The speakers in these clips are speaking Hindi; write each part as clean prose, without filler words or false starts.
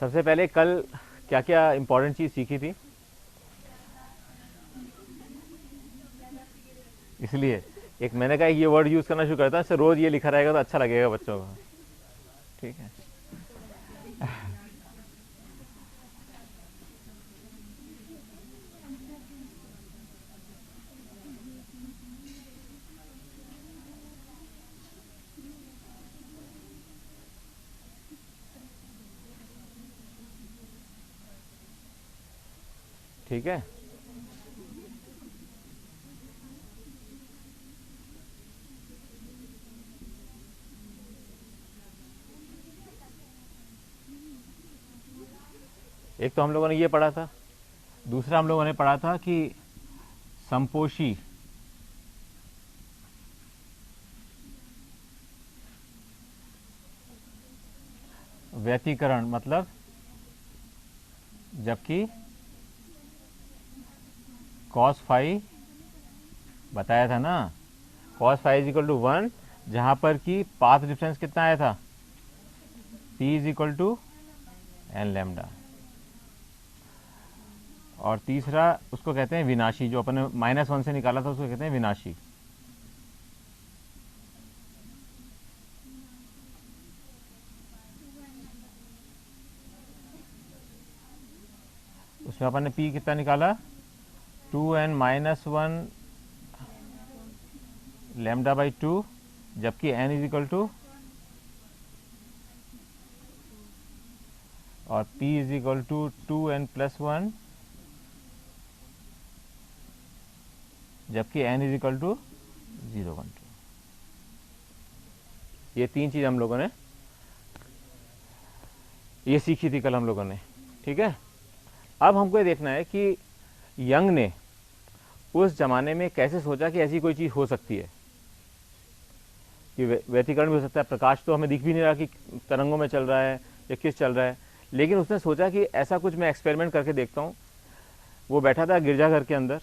सबसे पहले कल क्या क्या इंपॉर्टेंट चीज़ सीखी थी, इसलिए एक मैंने कहा ये वर्ड यूज़ करना शुरू करता है, इससे रोज़ ये लिखा रहेगा तो अच्छा लगेगा बच्चों को। ठीक है, ठीक है। एक तो हम लोगों ने ये पढ़ा था, दूसरा हम लोगों ने पढ़ा था कि संपोषी व्यतिकरण मतलब जबकि कॉस फाई बताया था ना, cos phi is equal to 1, जहां पर कि पाथ डिफरेंस कितना आया था, p is equal to n lambda. और तीसरा उसको कहते हैं विनाशी, जो अपन ने -1 से निकाला था उसको कहते हैं विनाशी। उसमें अपन ने p कितना निकाला, 2n-1 लैम्डा बाई 2, जबकि n इज इक्वल टू, और p is equal to 2n+1, जबकि n इज इक्वल टू 0.2। ये तीन चीज़ हम लोगों ने ये सीखी थी कल हम लोगों ने। ठीक है, अब हमको ये देखना है कि यंग ने उस जमाने में कैसे सोचा कि ऐसी कोई चीज़ हो सकती है कि व्यतिकरण भी हो सकता है। प्रकाश तो हमें दिख भी नहीं रहा कि तरंगों में चल रहा है या किस चल रहा है, लेकिन उसने सोचा कि ऐसा कुछ मैं एक्सपेरिमेंट करके देखता हूँ। वो बैठा था गिरजाघर के अंदर,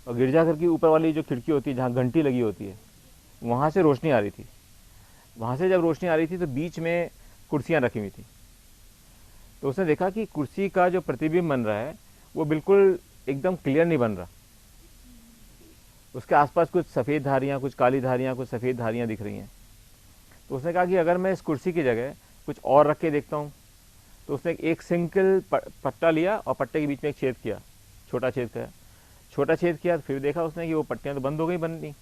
और गिरजाघर की ऊपर वाली जो खिड़की होती है जहाँ घंटी लगी होती है, वहाँ से रोशनी आ रही थी। वहाँ से जब रोशनी आ रही थी तो बीच में कुर्सियाँ रखी हुई थी। तो उसने देखा कि कुर्सी का जो प्रतिबिंब बन रहा है वो बिल्कुल एकदम क्लियर नहीं बन रहा। उसके आसपास कुछ सफ़ेद धारियाँ, कुछ काली धारियाँ, कुछ सफ़ेद धारियाँ दिख रही हैं। तो उसने कहा कि अगर मैं इस कुर्सी की जगह कुछ और रख के देखता हूँ। तो उसने एक सिंगल पट्टा लिया और पट्टे के बीच में एक छेद किया, छोटा छेद किया। छोटा छेद किया तो फिर देखा उसने कि वो पट्टियाँ तो बंद हो गई बननी,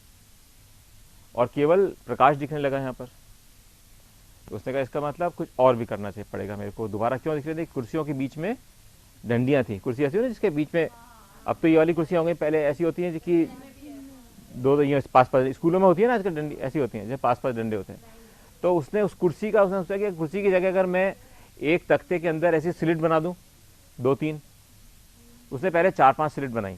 और केवल प्रकाश दिखने लगा यहाँ पर। तो उसने कहा इसका मतलब कुछ और भी करना चाहिए पड़ेगा मेरे को। दोबारा क्यों दिख रही थी, कुर्सियों के बीच में डंडियाँ थी। कुर्सी ऐसी हो ना जिसके बीच में, अब तो ये वाली कुर्सियाँ हो गई, पहले ऐसी होती हैं कि दो ये पास पास, स्कूलों में होती है ना आजकल डंडी, ऐसी होती हैं जैसे पास पास डंडे होते हैं। तो उसने उस कुर्सी का उसने सोचा कि कुर्सी की जगह अगर मैं एक तख्ते के अंदर ऐसी स्लिट बना दूं, 2-3, उसने पहले 4-5 स्लिट बनाई।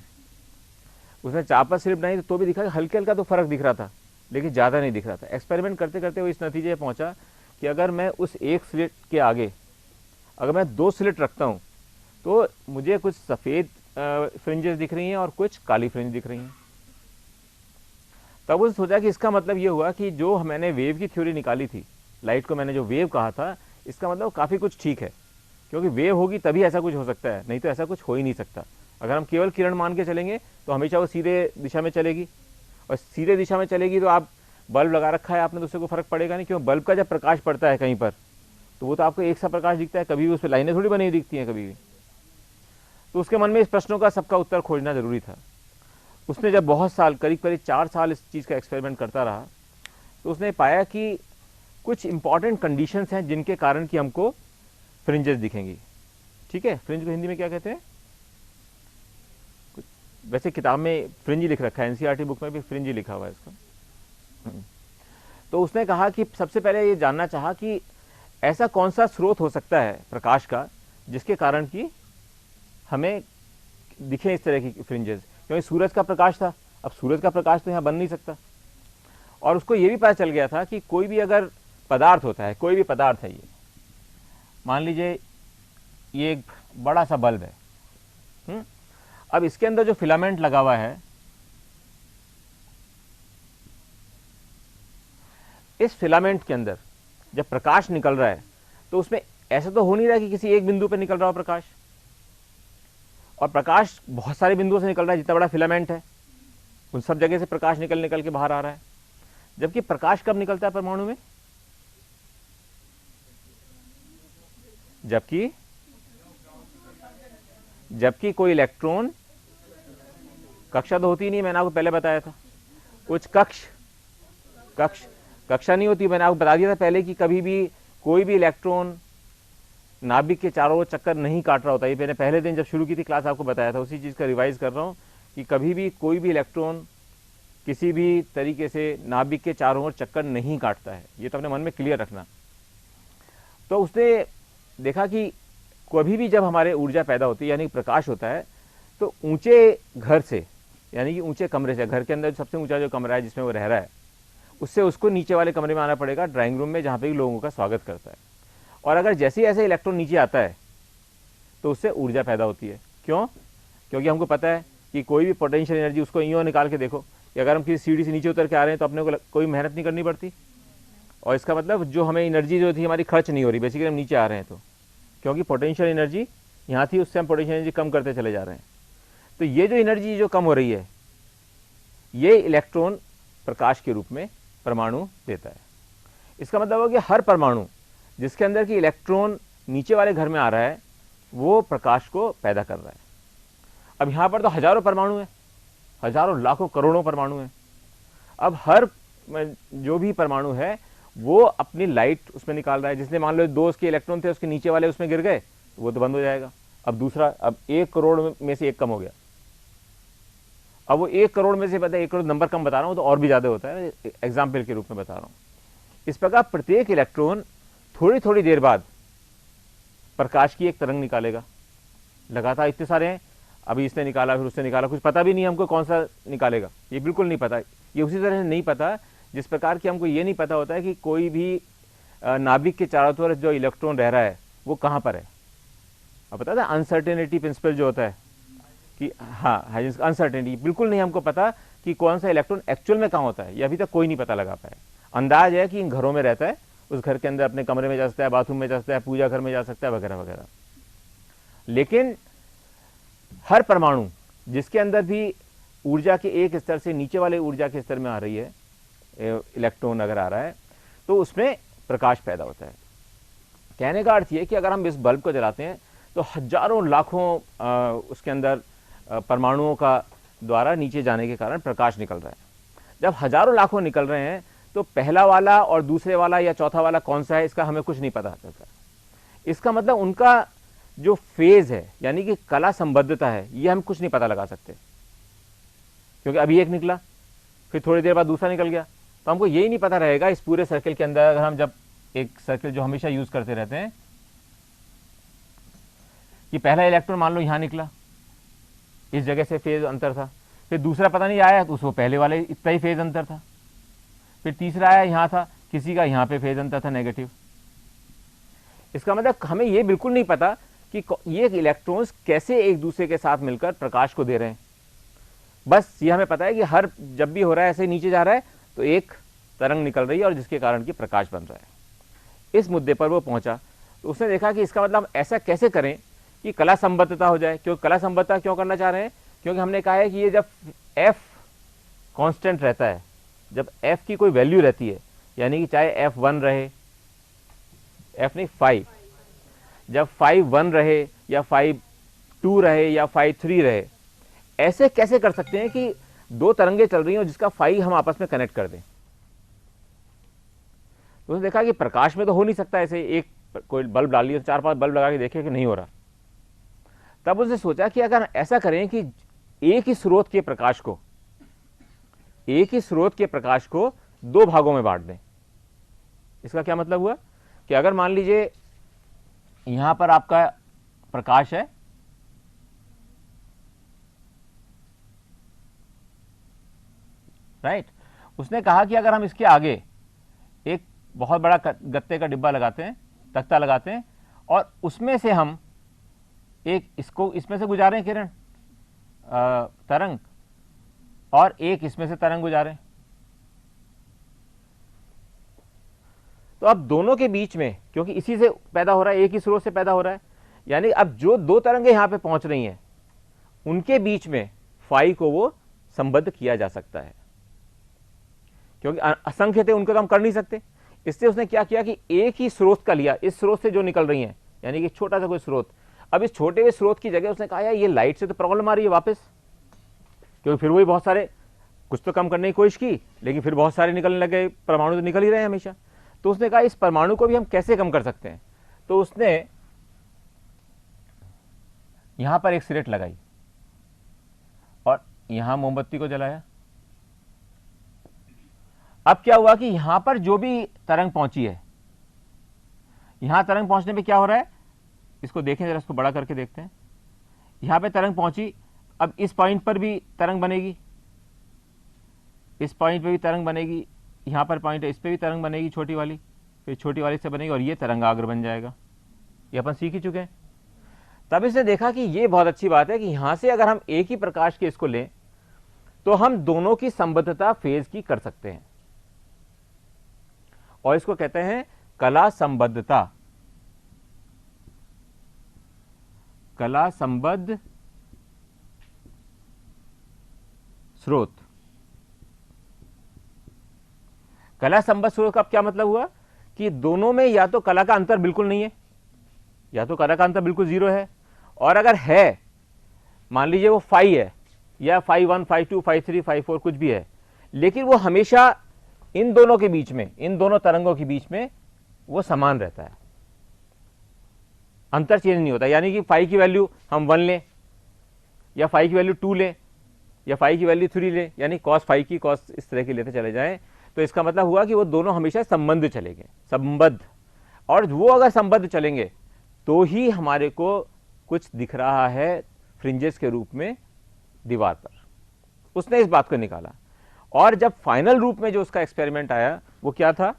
उसने 4-5 स्लिट बनाई तो भी दिखा कि हल्के हल्का तो फर्क दिख रहा था, लेकिन ज़्यादा नहीं दिख रहा था। एक्सपेरिमेंट करते करते वो इस नतीजे पर पहुंचा कि अगर मैं उस एक स्लिट के आगे अगर मैं 2 स्लिट रखता हूँ तो मुझे कुछ सफ़ेद फ्रिंजेस दिख रही हैं और कुछ काली फ्रिंज दिख रही हैं। तब उसने सोचा कि इसका मतलब ये हुआ कि जो मैंने वेव की थ्योरी निकाली थी, लाइट को मैंने जो वेव कहा था, इसका मतलब काफ़ी कुछ ठीक है, क्योंकि वेव होगी तभी ऐसा कुछ हो सकता है, नहीं तो ऐसा कुछ हो ही नहीं सकता। अगर हम केवल किरण मान के चलेंगे तो हमेशा वो सीधे दिशा में चलेगी, और सीधे दिशा में चलेगी तो आप बल्ब लगा रखा है आपने तो उससे कोई फर्क पड़ेगा नहीं, क्यों बल्ब का जब प्रकाश पड़ता है कहीं पर तो वो तो आपको एक सा प्रकाश दिखता है, कभी भी उस पर लाइनें थोड़ी बनी दिखती हैं कभी भी। तो उसके मन में इस प्रश्नों का सबका उत्तर खोजना जरूरी था। उसने जब बहुत साल, करीब करीब 4 साल इस चीज़ का एक्सपेरिमेंट करता रहा, तो उसने पाया कि कुछ इंपॉर्टेंट कंडीशंस हैं जिनके कारण कि हमको फ्रिंजेस दिखेंगी। ठीक है, फ्रिंज को हिंदी में क्या कहते हैं, वैसे किताब में फ्रिंज ही लिख रखा है, एनसीईआरटी बुक में भी फ्रिंज ही लिखा हुआ है इसका। तो उसने कहा कि सबसे पहले ये जानना चाहा कि ऐसा कौन सा स्रोत हो सकता है प्रकाश का जिसके कारण कि हमें दिखे इस तरह की फ्रिंजेस, क्योंकि सूरज का प्रकाश था, अब सूरज का प्रकाश तो यहाँ बन नहीं सकता। और उसको ये भी पता चल गया था कि कोई भी अगर पदार्थ होता है, कोई भी पदार्थ है, ये मान लीजिए ये एक बड़ा सा बल्ब है, अब इसके अंदर जो फिलामेंट लगा हुआ है, इस फिलामेंट के अंदर जब प्रकाश निकल रहा है तो उसमें ऐसा तो हो नहीं रहा कि किसी एक बिंदु पर निकल रहा हो प्रकाश, और प्रकाश बहुत सारे बिंदुओं से निकल रहा है, जितना बड़ा फिलामेंट है उन सब जगह से प्रकाश निकल निकल के बाहर आ रहा है। जबकि प्रकाश कब निकलता है परमाणु में? जबकि कोई इलेक्ट्रॉन, कक्षा तो होती नहीं, मैंने आपको पहले बताया था, कुछ कक्षा नहीं होती। मैंने आपको बता दिया था पहले कि कभी भी कोई भी इलेक्ट्रॉन नाभिक के चारों ओर चक्कर नहीं काट रहा होता। ये मैंने पहले दिन जब शुरू की थी क्लास आपको बताया था, उसी चीज़ का रिवाइज कर रहा हूँ कि कभी भी कोई भी इलेक्ट्रॉन किसी भी तरीके से नाभिक के चारों ओर चक्कर नहीं काटता है। ये तो अपने मन में क्लियर रखना। तो उसने देखा कि कभी भी जब हमारे ऊर्जा पैदा होती है यानी प्रकाश होता है, तो ऊंचे घर से यानी कि ऊंचे कमरे से, घर के अंदर सबसे ऊंचा जो कमरा है जिसमें वो रह रहा है, उससे उसको नीचे वाले कमरे में आना पड़ेगा, ड्राइंग रूम में, जहाँ पे लोगों का स्वागत करता है। और अगर जैसे ही ऐसे इलेक्ट्रॉन नीचे आता है तो उससे ऊर्जा पैदा होती है। क्यों? क्योंकि हमको पता है कि कोई भी पोटेंशियल एनर्जी, उसको यूँ निकाल के देखो कि अगर हम किसी सीढ़ी से नीचे उतर के आ रहे हैं तो अपने को कोई मेहनत नहीं करनी पड़ती, और इसका मतलब जो हमें एनर्जी जो थी हमारी खर्च नहीं हो रही, बेसिकली हम नीचे आ रहे हैं तो, क्योंकि पोटेंशियल एनर्जी यहाँ थी, उससे हम पोटेंशियल एनर्जी कम करते चले जा रहे हैं। तो ये जो एनर्जी जो कम हो रही है, ये इलेक्ट्रॉन प्रकाश के रूप में परमाणु देता है। इसका मतलब हो कि हर परमाणु जिसके अंदर की इलेक्ट्रॉन नीचे वाले घर में आ रहा है, वो प्रकाश को पैदा कर रहा है। अब यहाँ पर तो हजारों परमाणु हैं, हजारों लाखों करोड़ों परमाणु हैं। अब हर जो भी परमाणु है वो अपनी लाइट उसमें निकाल रहा है। जिसने मान लो 2 उसके इलेक्ट्रॉन थे, उसके नीचे वाले उसमें गिर गए, वो तो बंद हो जाएगा। अब दूसरा, अब 1 करोड़ में से 1 कम हो गया। अब वो 1 करोड़ में से, पता है 1 करोड़ नंबर कम बता रहा हूँ तो और भी ज्यादा होता है, एग्जाम्पल के रूप में बता रहा हूँ। इस प्रकार प्रत्येक इलेक्ट्रॉन थोड़ी थोड़ी देर बाद प्रकाश की एक तरंग निकालेगा। लगातार इतने सारे हैं, अभी इसने निकाला, फिर उसने निकाला, कुछ पता भी नहीं हमको कौन सा निकालेगा, ये बिल्कुल नहीं पता। ये उसी तरह से नहीं पता जिस प्रकार की हमको ये नहीं पता होता है कि कोई भी नाभिक के चारों तरफ जो इलेक्ट्रॉन रह रहा है वो कहाँ पर है। अब पता था अनसर्टेनिटी प्रिंसिपल जो होता है कि हाँ, अनसर्टेनिटी, बिल्कुल नहीं हमको पता कि कौन सा इलेक्ट्रॉन एक्चुअल में कहाँ होता है, ये अभी तक कोई नहीं पता लगा पाया। अंदाज है कि इन घरों में रहता है, उस घर के अंदर अपने कमरे में जा सकता है, बाथरूम में जा सकता है, पूजा घर में जा सकता है, वगैरह वगैरह। लेकिन हर परमाणु जिसके अंदर भी ऊर्जा के एक स्तर से नीचे वाले ऊर्जा के स्तर में आ रही है, इलेक्ट्रॉन अगर आ रहा है, तो उसमें प्रकाश पैदा होता है। कहने का अर्थ ये कि अगर हम इस बल्ब को जलाते हैं तो हजारों लाखों उसके अंदर परमाणुओं का द्वारा नीचे जाने के कारण प्रकाश निकल रहा है। जब हजारों लाखों निकल रहे हैं तो पहला वाला और दूसरे वाला या चौथा वाला कौन सा है, इसका हमें कुछ नहीं पता चलता। इसका मतलब उनका जो फेज है यानी कि कला संबद्धता है, ये हम कुछ नहीं पता लगा सकते, क्योंकि अभी एक निकला, फिर थोड़ी देर बाद दूसरा निकल गया, तो हमको यही नहीं पता रहेगा इस पूरे सर्किल के अंदर। अगर हम जब एक सर्किल जो हमेशा यूज करते रहते हैं कि पहला इलेक्ट्रॉन मान लो यहां निकला, इस जगह से फेज अंतर था, फिर दूसरा पता नहीं आया तो उसको पहले वाले इतना ही फेज अंतर था, फिर तीसरा आया यहां था, किसी का यहां पे फेज अंतर था नेगेटिव। इसका मतलब हमें यह बिल्कुल नहीं पता कि ये इलेक्ट्रॉन्स कैसे एक दूसरे के साथ मिलकर प्रकाश को दे रहे हैं। बस ये हमें पता है कि हर जब भी हो रहा है ऐसे नीचे जा रहा है तो एक तरंग निकल रही है और जिसके कारण कि प्रकाश बन रहा है। इस मुद्दे पर वो पहुंचा तो उसने देखा कि इसका मतलब ऐसा कैसे करें कि कला संबद्धता हो जाए। क्यों कला संबद्धता क्यों करना चाह रहे हैं? क्योंकि हमने कहा है कि ये जब f कांस्टेंट रहता है, जब f की कोई वैल्यू रहती है, यानी कि चाहे f1 रहे, f नहीं 5, जब 5 1 रहे या 5 2 रहे या 5 3 रहे, ऐसे कैसे कर सकते हैं कि 2 तरंगे चल रही हैं और जिसका 5 हम आपस में कनेक्ट कर दें। तो उसने देखा कि प्रकाश में तो हो नहीं सकता ऐसे, एक कोई बल्ब डाल लिया, 4-5 बल्ब लगा के देखे कि नहीं हो रहा। तब उसने सोचा कि अगर ऐसा करें कि एक ही स्रोत के प्रकाश को 2 भागों में बांट दें। इसका क्या मतलब हुआ कि अगर मान लीजिए यहां पर आपका प्रकाश है, राइट, उसने कहा कि अगर हम इसके आगे एक बहुत बड़ा गत्ते का डिब्बा लगाते हैं, तख्ता लगाते हैं, और उसमें से हम एक इसको इसमें से गुजारें किरण तरंग, और एक इसमें से तरंग गुजारें, तो अब दोनों के बीच में, क्योंकि इसी से पैदा हो रहा है, एक ही स्रोत से पैदा हो रहा है, यानी अब जो दो तरंगे यहां पे पहुंच रही हैं उनके बीच में फाई को वो संबद्ध किया जा सकता है, क्योंकि असंख्य थे, उनको तो हम कर नहीं सकते। इसलिए उसने क्या किया कि एक ही स्रोत का लिया, इस स्रोत से जो निकल रही हैं, यानी कि छोटा सा कोई स्रोत। अब इस छोटे हुए स्रोत की जगह उसने कहा यार ये लाइट से तो प्रॉब्लम आ रही है वापस, क्योंकि फिर वही बहुत सारे, कुछ तो कम करने की कोशिश की लेकिन फिर बहुत सारे निकलने लगे, परमाणु तो निकल ही रहे हैं हमेशा। तो उसने कहा इस परमाणु को भी हम कैसे कम कर सकते हैं। तो उसने यहां पर एक सिगरेट लगाई और यहां मोमबत्ती को जलाया। अब क्या हुआ कि यहां पर जो भी तरंग पहुंची है, यहां तरंग पहुंचने पे क्या हो रहा है, इसको देखें जरा, इसको बड़ा करके देखते हैं। यहां पे तरंग पहुंची, अब इस पॉइंट पर भी तरंग बनेगी, इस पॉइंट पे भी तरंग बनेगी, यहां पर पॉइंट है इस पे भी तरंग बनेगी छोटी वाली, फिर छोटी वाली से बनेगी और ये तरंगाग्र बन जाएगा। ये अपन सीख ही चुके हैं। तब इसने देखा कि ये बहुत अच्छी बात है कि यहां से अगर हम एक ही प्रकाश के इसको लें तो हम दोनों की संबद्धता फेज की कर सकते हैं, और इसको कहते हैं कला संबद्धता, कला संबद्ध स्रोत। कला संबद्ध स्रोत का क्या मतलब हुआ कि दोनों में या तो कला का अंतर बिल्कुल नहीं है, या तो कला का अंतर बिल्कुल जीरो है, और अगर है, मान लीजिए वो फाई है या फाई 1, फाई 2, फाई 3, फाई 4 कुछ भी है, लेकिन वो हमेशा इन दोनों के बीच में, इन दोनों तरंगों के बीच में वो समान रहता है, अंतर चेंज नहीं होता। यानी कि फाई की वैल्यू हम 1 लें या फाई की वैल्यू 2 लें या फाई की वैल्यू 3 लें, यानी कॉस फाई की कॉस इस तरह की लेते चले जाएं, तो इसका मतलब हुआ कि वो दोनों हमेशा संबंध चलेंगे, संबद्ध। और वो अगर संबद्ध चलेंगे तो ही हमारे को कुछ दिख रहा है फ्रिंजेस के रूप में दीवार पर। उसने इस बात को निकाला, और जब फाइनल रूप में जो उसका एक्सपेरिमेंट आया वो क्या था,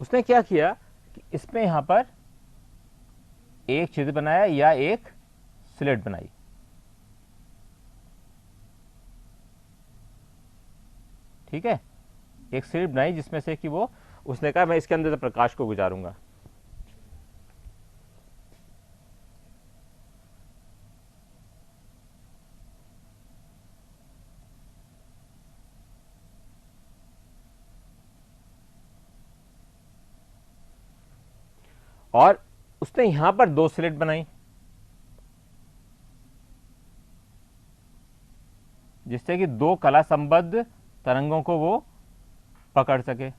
उसने क्या किया कि इसमें यहां पर एक छिद्र बनाया या एक स्लिट बनाई, ठीक है, एक स्लिट बनाई जिसमें से कि वो, उसने कहा मैं इसके अंदर से प्रकाश को गुजारूंगा। और उसने यहां पर 2 स्लिट बनाई जिससे कि 2 कला संबद्ध तरंगों को वो पकड़ सके।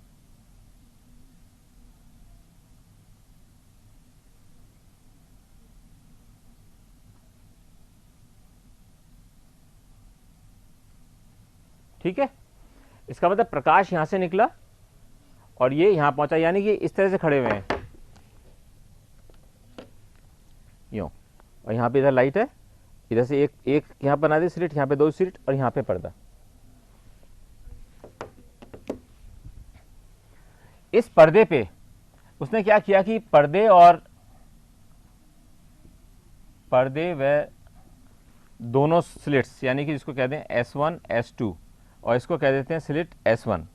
ठीक है, इसका मतलब प्रकाश यहां से निकला और ये यहां पहुंचा, यानी कि इस तरह से खड़े हुए हैं यूं, और यहां पे इधर लाइट है, इधर से एक यहां बना दी स्लिट, यहां पे 2 स्लिट और यहां पे पर्दा। इस पर्दे पे उसने क्या किया कि पर्दे व दोनों स्लिट्स, यानी कि जिसको कहते हैं S1 S2 और इसको कह देते हैं स्लिट S1,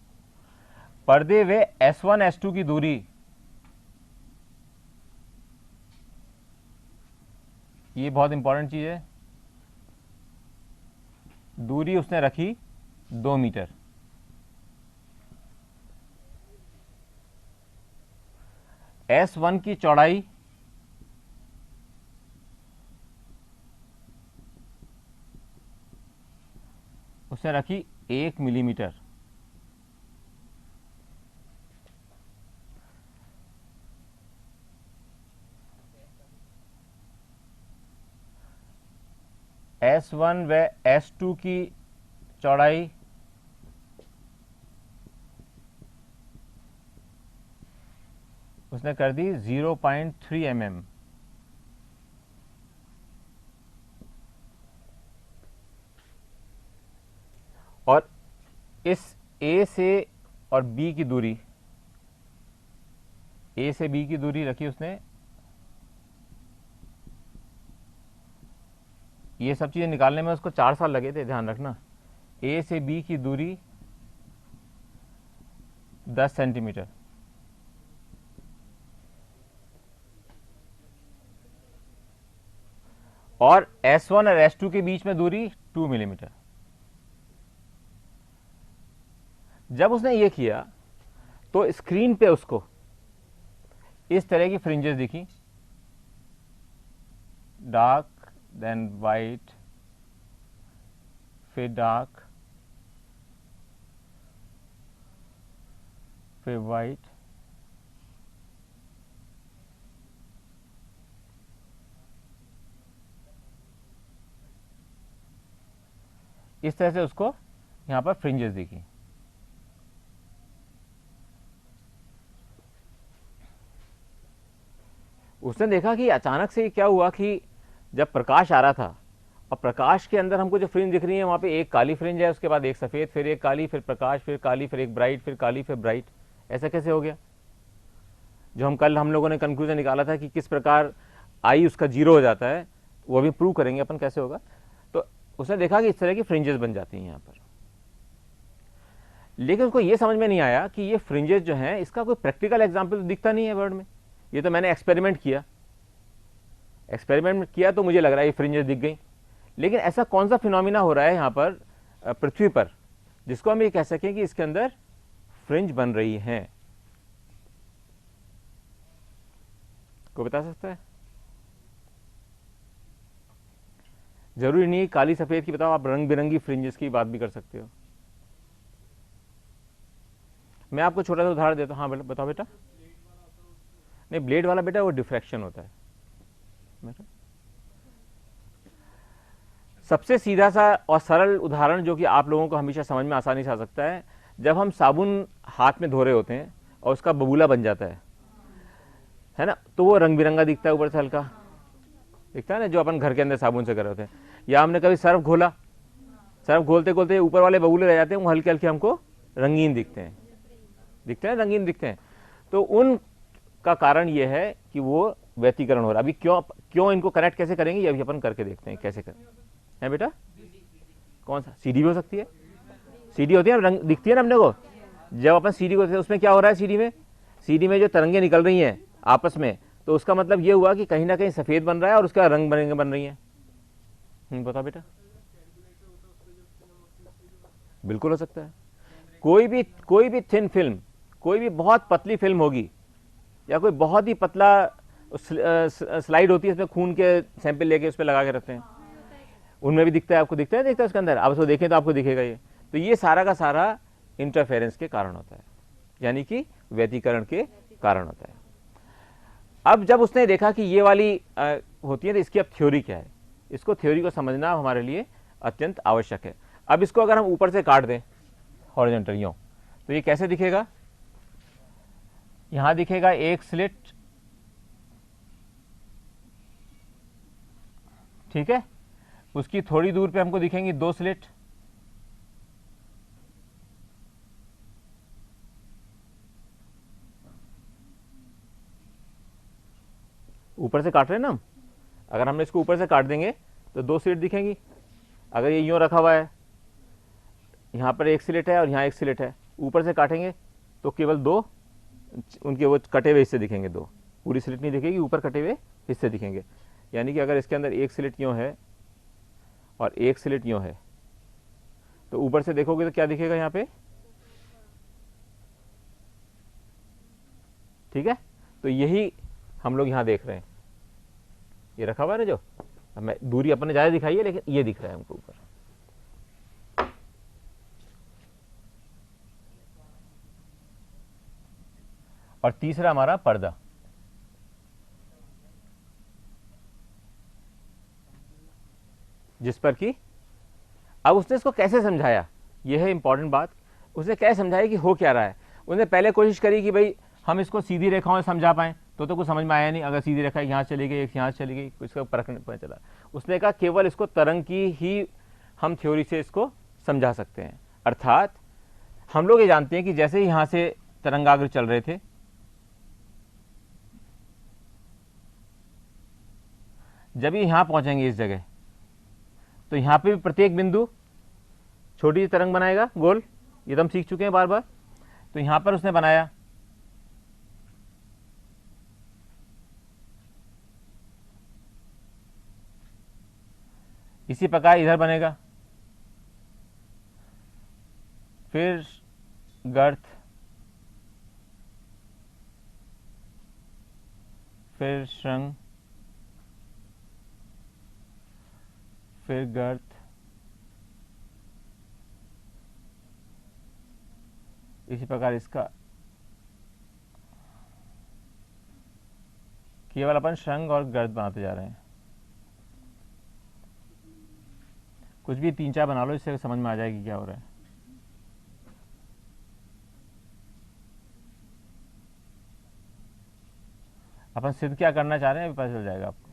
पर्दे व S1 S2 की दूरी, ये बहुत इंपॉर्टेंट चीज है, दूरी उसने रखी 2 मीटर। S1 की चौड़ाई उसने रखी 1 मिलीमीटर। S1 व S2 की चौड़ाई उसने कर दी 0.3 mm। और इस A से और B की दूरी, A से B की दूरी रखी उसने ये सब चीज़ें निकालने में उसको 4 साल लगे थे, ध्यान रखना। ए से बी की दूरी 10 सेंटीमीटर, और S1 और S2 के बीच में दूरी 2 मिलीमीटर। जब उसने ये किया तो स्क्रीन पे उसको इस तरह की फ्रिंजेस दिखी, डार्क देन वाइट, फिर डार्क, फिर वाइट, इस तरह से उसको यहां पर फ्रिंजेस दिखी। उसने देखा कि अचानक से क्या हुआ कि जब प्रकाश आ रहा था और प्रकाश के अंदर हमको जो फ्रिंज दिख रही है, वहाँ पे एक काली फ्रिंज है, उसके बाद एक सफ़ेद, फिर एक काली, फिर प्रकाश, फिर काली, फिर एक ब्राइट, फिर काली, फिर ब्राइट। ऐसा कैसे हो गया? जो हम लोगों ने कंक्लूजन निकाला था कि किस प्रकार आई उसका जीरो हो जाता है, वो भी प्रूव करेंगे अपन कैसे होगा। तो उसने देखा कि इस तरह की फ्रिंजेस बन जाती हैं यहाँ पर, लेकिन उसको ये समझ में नहीं आया कि ये फ्रिंजेस जो हैं इसका कोई प्रैक्टिकल एग्जाम्पल तो दिखता नहीं है वर्ल्ड में। ये तो मैंने एक्सपेरिमेंट किया तो मुझे लग रहा है ये फ्रिंजेस दिख गई, लेकिन ऐसा कौन सा फिनोमिना हो रहा है यहाँ पर पृथ्वी पर जिसको हम ये कह सकें कि इसके अंदर फ्रिंज बन रही हैं? कोई बता सकता है? जरूरी नहीं काली सफेद की बताओ, आप रंग बिरंगी फ्रिंजेस की बात भी कर सकते हो। मैं आपको छोटा सा उदाहरण देता हूँ। हाँ बताओ बेटा। नहीं, ब्लेड वाला बेटा वो डिफ्रैक्शन होता है बेटा। सबसे सीधा सा और सरल उदाहरण जो कि आप लोगों को हमेशा समझ में आसानी से आ सकता है, जब हम साबुन हाथ में धो रहे होते हैं और उसका बबूला बन जाता है ना, तो वो रंग बिरंगा दिखता है, ऊपर से हल्का दिखता है ना, जो अपन घर के अंदर साबुन से कर रहे होते हैं। या हमने कभी सर्फ घोला, सर्फ घोलते घोलते ऊपर वाले बबूले रह जाते हैं, वो हल्के हल्के हमको रंगीन दिखते हैं रंगीन दिखते हैं। तो उन का कारण ये है कि वो व्यतिकरण हो रहा है। अभी क्यों इनको कनेक्ट कैसे करेंगे, ये अभी अपन करके देखते हैं कैसे करें। है बेटा? कौन सा? सीडी भी हो सकती है। सीडी होती है रंग दिखती है ना अपने को, जब अपन सीडी को, उसमें क्या हो रहा है, सीडी में जो तरंगे निकल रही हैं आपस में, तो उसका मतलब ये हुआ कि कहीं ना कहीं सफेद बन रहा है और उसका रंग बन रही है। बता बेटा। बिल्कुल हो सकता है। कोई भी थिन फिल्म, कोई भी बहुत पतली फिल्म होगी, या कोई बहुत ही पतला स्लाइड होती है, इसमें खून के सैंपल लेके उस पर लगा के रखते हैं, उनमें भी दिखता है। आपको दिखता है उसके अंदर, आप उसको देखें तो आपको दिखेगा ये। तो ये सारा का सारा इंटरफेरेंस के कारण होता है, यानी कि व्यतिकरण के कारण होता है। अब जब उसने देखा कि ये वाली होती है, तो इसकी अब थ्योरी क्या है, इसको थ्योरी को समझना हमारे लिए अत्यंत आवश्यक है। अब इसको अगर हम ऊपर से काट दें हॉरिजॉन्टल यूं, तो ये कैसे दिखेगा? यहां दिखेगा एक स्लिट, ठीक है, उसकी थोड़ी दूर पे हमको दिखेंगी 2 स्लिट, ऊपर से काट रहे हैं ना हम। अगर हमने इसको ऊपर से काट देंगे तो 2 स्लिट दिखेंगी। अगर ये यूं रखा हुआ है, यहां पर एक स्लिट है और यहां एक स्लिट है, ऊपर से काटेंगे तो केवल 2 उनके वो कटे हुए हिस्से दिखेंगे, 2, पूरी स्लिट नहीं दिखेगी, ऊपर कटे हुए हिस्से दिखेंगे। यानी कि अगर इसके अंदर एक स्लिट यूं है और एक स्लिट यूं है, तो ऊपर से देखोगे तो क्या दिखेगा यहाँ पे? ठीक है, तो यही हम लोग यहाँ देख रहे हैं। ये रखा हुआ है ना, जो हमें दूरी अपने ज्यादा दिखाई है, लेकिन ये दिख रहा है हमको ऊपर। और तीसरा हमारा पर्दा, जिस पर कि अब उसने इसको कैसे समझाया, यह है इंपॉर्टेंट बात। उसने कैसे समझाया कि हो क्या रहा है। उसने पहले कोशिश करी कि भाई हम इसको सीधी रेखाओं में समझा पाएं, तो कुछ समझ में आया नहीं। अगर सीधी रेखा यहाँ चली गई, एक यहाँ चली गई, कुछ का फर्क नहीं पता चला। उसने कहा केवल इसको तरंग की ही हम थ्योरी से इसको समझा सकते हैं। अर्थात हम लोग ये जानते हैं कि जैसे ही यहाँ से तरंगाग्र चल रहे थे, जब ये यहाँ पहुंचेंगे इस जगह, तो यहाँ पे भी प्रत्येक बिंदु छोटी सी तरंग बनाएगा गोल, ये तो हम सीख चुके हैं बार बार। तो यहाँ पर उसने बनाया, इसी प्रकार इधर बनेगा, फिर गर्त, फिर श्रृंग, फिर गर्त, इसी प्रकार इसका केवल अपन श्रृंग और गर्त बनाते जा रहे हैं। कुछ भी 3-4 बना लो, इससे समझ में आ जाएगी क्या हो रहा है। अपन सिद्ध क्या करना चाह रहे हैं पता चल जाएगा आपको।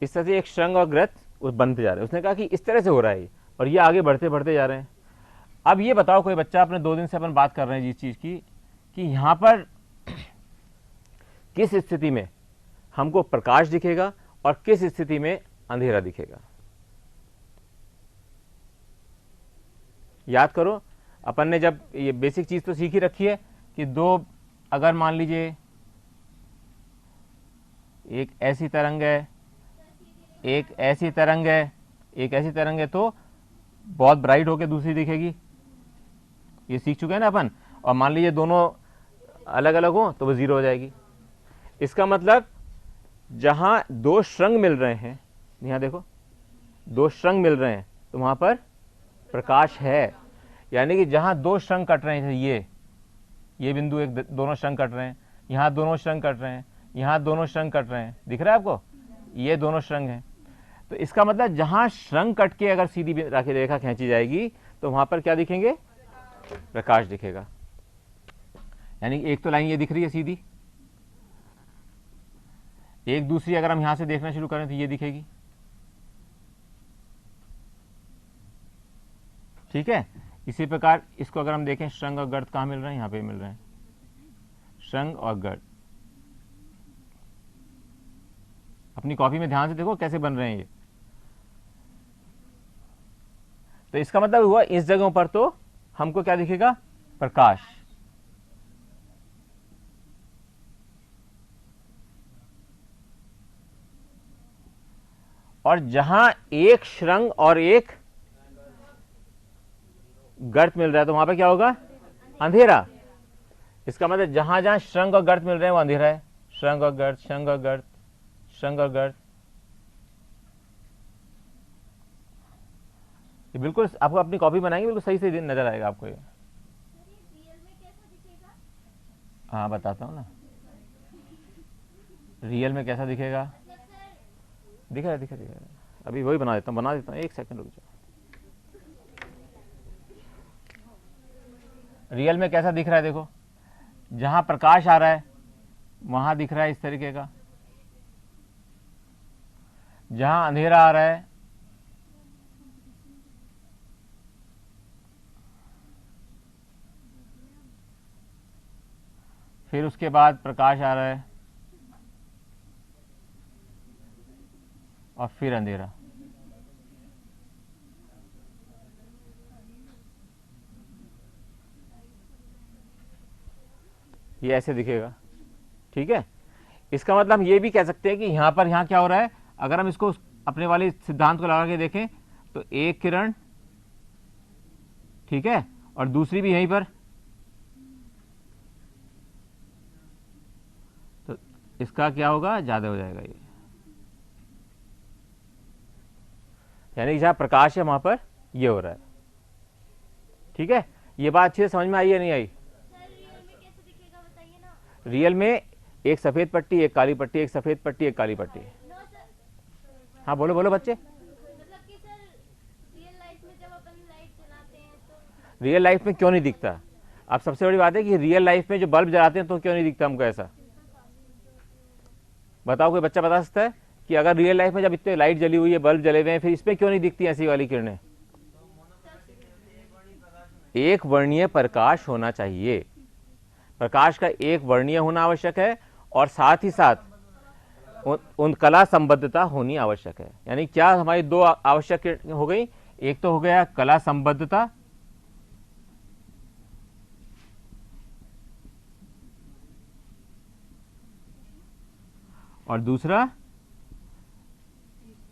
इस तरह से एक श्रृंग और ग्रथ बनते जा रहे हैं। उसने कहा कि इस तरह से हो रहा है और ये आगे बढ़ते बढ़ते जा रहे हैं। अब ये बताओ, कोई बच्चा, अपने 2 दिन से अपन बात कर रहे हैं जिस चीज़ की, कि यहाँ पर किस स्थिति में हमको प्रकाश दिखेगा और किस स्थिति में अंधेरा दिखेगा। याद करो, अपन ने जब ये बेसिक चीज़ तो सीख ही रखी है कि दो, अगर मान लीजिए एक ऐसी तरंग है, एक ऐसी तरंग है, एक ऐसी तरंग है, तो बहुत ब्राइट होकर दूसरी दिखेगी, ये सीख चुके हैं ना अपन। और मान लीजिए दोनों अलग अलग हो तो वो जीरो हो जाएगी। इसका मतलब जहां 2 श्रृंग मिल रहे हैं, यहां देखो 2 श्रृंग मिल रहे हैं, तो वहां पर प्रकाश है। यानी कि जहां 2 श्रृंग कट रहे हैं, ये बिंदु एक, दोनों श्रृंग कट रहे हैं, यहां दोनों श्रृंग कट रहे हैं, यहां दोनों श्रृंग कट रहे हैं, दिख रहा है आपको, ये दोनों श्रृंग हैं। तो इसका मतलब जहां श्रृंग कट के अगर सीधी रेखा खींची जाएगी तो वहां पर क्या दिखेंगे, प्रकाश दिखेगा। यानी एक तो लाइन ये दिख रही है सीधी, एक दूसरी अगर हम यहां से देखना शुरू करें तो ये दिखेगी, ठीक है। इसी प्रकार इसको अगर हम देखें, श्रृंग और गर्त कहां मिल रहे हैं, यहां पे मिल रहे हैं, श्रृंग और गर्त। अपनी कॉपी में ध्यान से देखो कैसे बन रहे हैं ये। तो इसका मतलब हुआ इस जगहों पर तो हमको क्या दिखेगा, प्रकाश। और जहां एक श्रृंग और एक गर्त मिल रहा है तो वहां पर क्या होगा, अंधेरा। इसका मतलब जहां जहां श्रृंग और गर्त मिल रहे हैं वो अंधेरा है। श्रृंग और गर्त, श्रृंग और गर्त, श्रृंग और गर्त, ये बिल्कुल आपको अपनी कॉपी बनाएंगे, बिल्कुल सही से नजर आएगा आपको ये। हाँ बताता हूँ ना, रियल में कैसा दिखेगा, दिख रहा है। अभी वही बना देता हूँ, एक सेकंड रुक जाओ। रियल में कैसा दिख रहा है, देखो जहां प्रकाश आ रहा है वहां दिख रहा है इस तरीके का, जहां अंधेरा आ रहा है फिर उसके बाद प्रकाश आ रहा है और फिर अंधेरा। ये ऐसे दिखेगा, ठीक है। इसका मतलब हम ये भी कह सकते हैं कि यहां पर क्या हो रहा है, अगर हम इसको अपने वाले सिद्धांत को लगा के देखें तो एक किरण, ठीक है, और दूसरी भी यहीं पर, तो इसका क्या होगा, ज्यादा हो जाएगा ये। यानी जहां प्रकाश है वहां पर ये हो रहा है, ठीक है। ये बात अच्छी से समझ में आई या नहीं आई? रियल में एक सफेद पट्टी, एक काली पट्टी, एक सफेद पट्टी, एक काली पट्टी। हाँ बोलो बोलो बच्चे। रियल लाइफ में क्यों नहीं दिखता? अब सबसे बड़ी बात है कि रियल लाइफ में जो बल्ब जलाते हैं तो क्यों नहीं दिखता हमको ऐसा? बताओ, कोई बच्चा बता सकता है कि अगर रियल लाइफ में जब इतने लाइट जली हुई है, बल्ब जले हुए हैं, फिर इसमें क्यों नहीं दिखती ऐसी वाली किरणें? एक वर्णीय प्रकाश होना चाहिए, प्रकाश का एक वर्णीय होना आवश्यक है, और साथ ही साथ उन कला संबद्धता होनी आवश्यक है। यानी क्या हमारी दो आवश्यक हो गई, एक तो हो गया कला संबद्धता, और दूसरा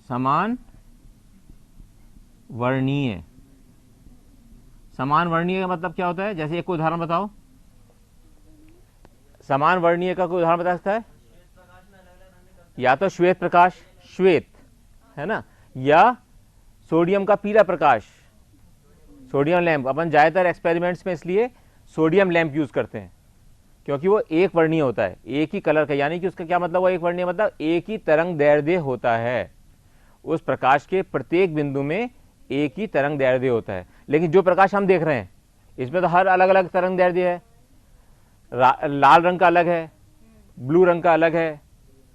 समान वर्णीय। समान वर्णीय का मतलब क्या होता है, जैसे एक उदाहरण बताओ, समान वर्णीय का कोई उदाहरण बता सकता है? या तो श्वेत प्रकाश, श्वेत है ना, या सोडियम का पीला प्रकाश, सोडियम लैंप। अपन ज्यादातर एक्सपेरिमेंट्स में इसलिए सोडियम लैंप यूज करते हैं क्योंकि वो एक वर्णीय होता है, एक ही कलर का। यानी कि उसका क्या मतलब हुआ एक वर्णीय, मतलब एक ही तरंग दैर्ध्य होता है, उस प्रकाश के प्रत्येक बिंदु में एक ही तरंग दैर्ध्य होता है। लेकिन जो प्रकाश हम देख रहे हैं इसमें तो हर अलग अलग तरंग दैर्ध्य है, लाल रंग का अलग है, ब्लू रंग का अलग है।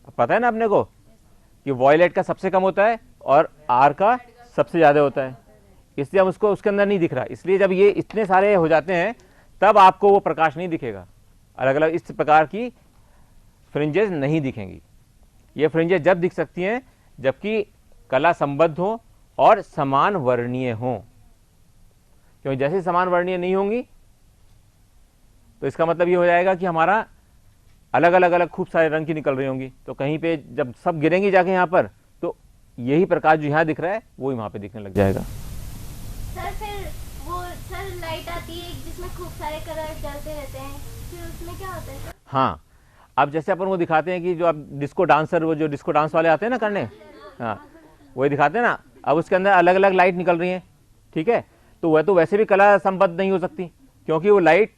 पता है ना अपने को कि वॉयलेट का सबसे कम होता है और आर का सबसे ज्यादा होता है, इसलिए हम उसको उसके अंदर नहीं दिख रहा। इसलिए जब ये इतने सारे हो जाते हैं तब आपको वो प्रकाश नहीं दिखेगा, अलग अलग इस प्रकार की फ्रिंजेस नहीं दिखेंगी। ये फ्रिंजेस जब दिख सकती हैं जबकि कला संबद्ध हो और समान वर्णीय हो, क्योंकि जैसे समान वर्णीय नहीं होंगी तो इसका मतलब ये हो जाएगा कि हमारा अलग अलग अलग खूब सारे रंग की निकल रही होंगी, तो कहीं पे जब सब गिरेंगी जाके यहाँ पर तो यही प्रकाश जो यहाँ दिख रहा है वो वहां पे दिखने लग जाएगा। सर फिर वो सर लाइट आती है जिसमें खूब सारे कलर जलते रहते हैं, फिर उसमें क्या होता है सर? हाँ, अब जैसे अपन वो दिखाते हैं कि जो अब डिस्को डांसर, वो जो डिस्को डांस वाले आते हैं ना करने, हाँ वही दिखाते हैं ना। अब उसके अंदर अलग अलग लाइट निकल रही है, ठीक है, तो वह तो वैसे भी कला संबद्ध नहीं हो सकती क्योंकि वो लाइट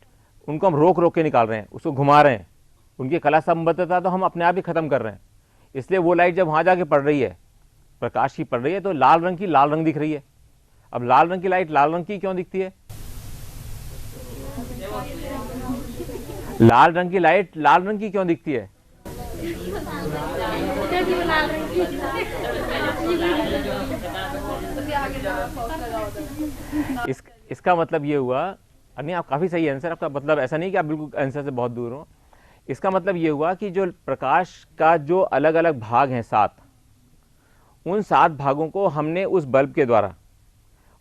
उनको हम रोक रोक के निकाल रहे हैं, उसको घुमा रहे हैं, उनकी कला संबद्धता तो हम अपने आप ही खत्म कर रहे हैं। इसलिए वो लाइट जब वहां जाके पड़ रही है, प्रकाश की पड़ रही है, तो लाल रंग की लाल रंग दिख रही है। अब लाल रंग की लाइट लाल रंग की क्यों दिखती है? लाल रंग की लाइट लाल रंग की क्यों दिखती है? इसका मतलब ये हुआ, नहीं आप काफी सही आंसर, आपका मतलब ऐसा नहीं कि आप बिल्कुल आंसर से बहुत दूर हो। इसका मतलब ये हुआ कि जो प्रकाश का जो अलग अलग भाग हैं 7, उन 7 भागों को हमने उस बल्ब के द्वारा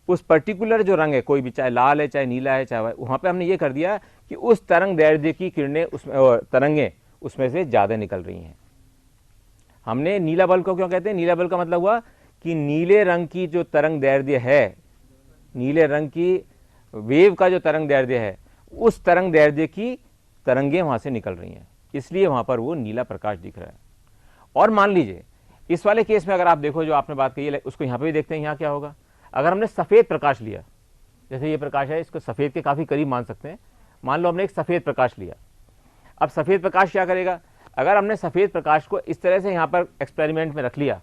उस पर्टिकुलर जो रंग है, कोई भी चाहे लाल है चाहे नीला है चाहे वहां पे हमने ये कर दिया कि उस तरंग दैर्ध्य की किरणें उसमें तरंगें उसमें से ज्यादा निकल रही हैं। हमने नीला बल्ब को क्यों कहते हैं? नीला बल्ब का मतलब हुआ कि नीले रंग की जो तरंग दैर्ध्य है, नीले रंग की वेव का जो तरंग दैर्ध्य है, उस तरंग दैर्ध्य की तरंगें वहां से निकल रही हैं, इसलिए वहां पर वो नीला प्रकाश दिख रहा है। और मान लीजिए इस वाले केस में अगर आप देखो जो आपने बात कही है उसको यहां पे भी देखते हैं, यहां क्या होगा। अगर हमने सफेद प्रकाश लिया, जैसे ये प्रकाश है, इसको सफेद के काफी करीब मान सकते हैं, मान लो हमने एक सफेद प्रकाश लिया। अब सफेद प्रकाश क्या करेगा? अगर हमने सफेद प्रकाश को इस तरह से यहां पर एक्सपेरिमेंट में रख लिया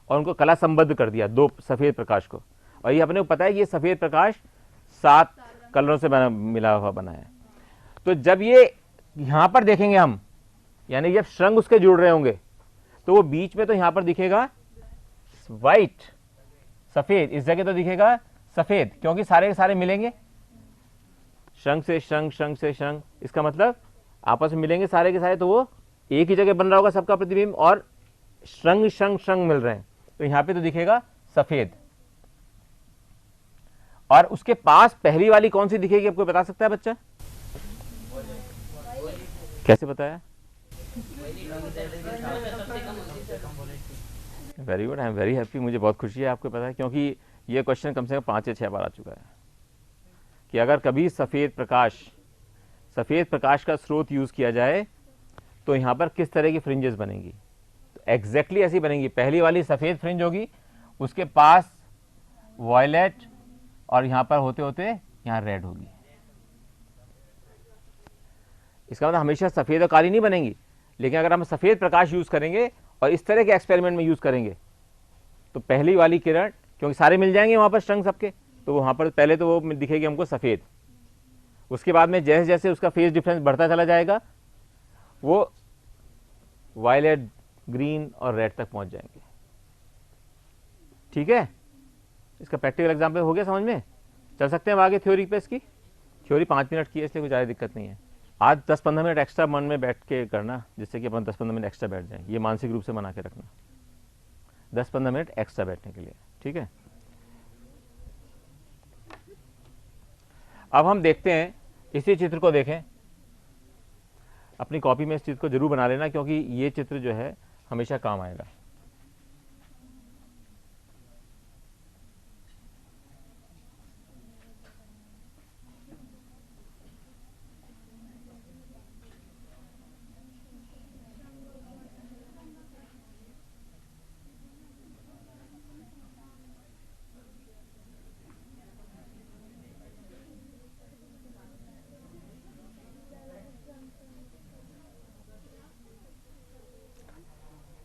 और उनको कला संबद्ध कर दिया, 2 सफेद प्रकाश को, और ये अपने को पता है कि ये सफेद प्रकाश 7 कलरों से मिला हुआ बना है, तो जब ये यहां पर देखेंगे हम, यानी जब श्रृंग उसके जुड़ रहे होंगे, तो वो बीच में तो यहां पर दिखेगा व्हाइट, सफेद, इस जगह तो दिखेगा सफेद, क्योंकि सारे के सारे मिलेंगे, श्रृंग से श्रृंग, श्रृंग से श्रृंग, इसका मतलब आपस में मिलेंगे सारे के सारे, तो वो एक ही जगह बन रहा होगा सबका प्रतिबिंब, और श्रृंग श्रृंग श्रृंग मिल रहे हैं, तो यहां पे तो दिखेगा सफेद। और उसके पास पहली वाली कौन सी दिखेगी, आपको बता सकता है बच्चा? कैसे बताया? Very good, I am very happy, मुझे बहुत खुशी है आपको पता है, क्योंकि ये क्वेश्चन कम से कम 5 या 6 बार आ चुका है कि अगर कभी सफेद प्रकाश का स्रोत यूज किया जाए तो यहां पर किस तरह की फ्रिंजेस बनेंगी। तो एग्जैक्टली ऐसी बनेंगी, पहली वाली सफेद फ्रिंज होगी, उसके पास वॉयलेट, और यहां पर होते होते यहां रेड होगी। इसका मतलब हमेशा सफेद और काली नहीं बनेंगी, लेकिन अगर हम सफेद प्रकाश यूज करेंगे और इस तरह के एक्सपेरिमेंट में यूज करेंगे तो पहली वाली किरण, क्योंकि सारे मिल जाएंगे वहां पर श्रृंग सबके, तो वहां पर पहले तो वो दिखेगी हमको सफेद, उसके बाद में जैसे जैसे उसका फेज डिफरेंस बढ़ता चला जाएगा वो वायलेट, ग्रीन और रेड तक पहुंच जाएंगे। ठीक है, इसका प्रैक्टिकल एग्जाम्पल हो गया, समझ में चल सकते हैं अब आगे थ्योरी पे। इसकी थ्योरी 5 मिनट की है, इसलिए कोई ज़्यादा दिक्कत नहीं है। आज 10-15 मिनट एक्स्ट्रा मन में बैठ के करना, जिससे कि अपन 10-15 मिनट एक्स्ट्रा बैठ जाएं। ये मानसिक रूप से बना के रखना, 10-15 मिनट एक्स्ट्रा बैठने के लिए, ठीक है। अब हम देखते हैं, इसी चित्र को देखें, अपनी कॉपी में इस चित्र को जरूर बना लेना, क्योंकि ये चित्र जो है हमेशा काम आएगा।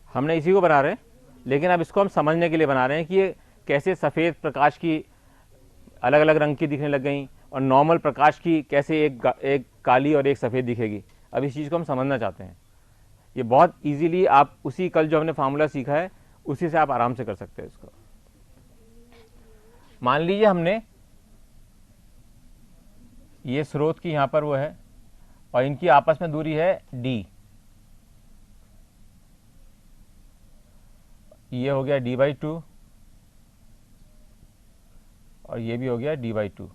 हमने इसी को बना रहे हैं, लेकिन अब इसको हम समझने के लिए बना रहे हैं कि ये कैसे सफ़ेद प्रकाश की अलग अलग रंग की दिखने लग गई और नॉर्मल प्रकाश की कैसे एक काली और एक सफ़ेद दिखेगी। अब इस चीज़ को हम समझना चाहते हैं। ये बहुत इजीली आप उसी कल जो हमने फार्मूला सीखा है उसी से आप आराम से कर सकते हैं इसको। मान लीजिए हमने ये स्रोत की यहाँ पर वो है और इनकी आपस में दूरी है d, ये हो गया d/2 और ये भी हो गया d/2।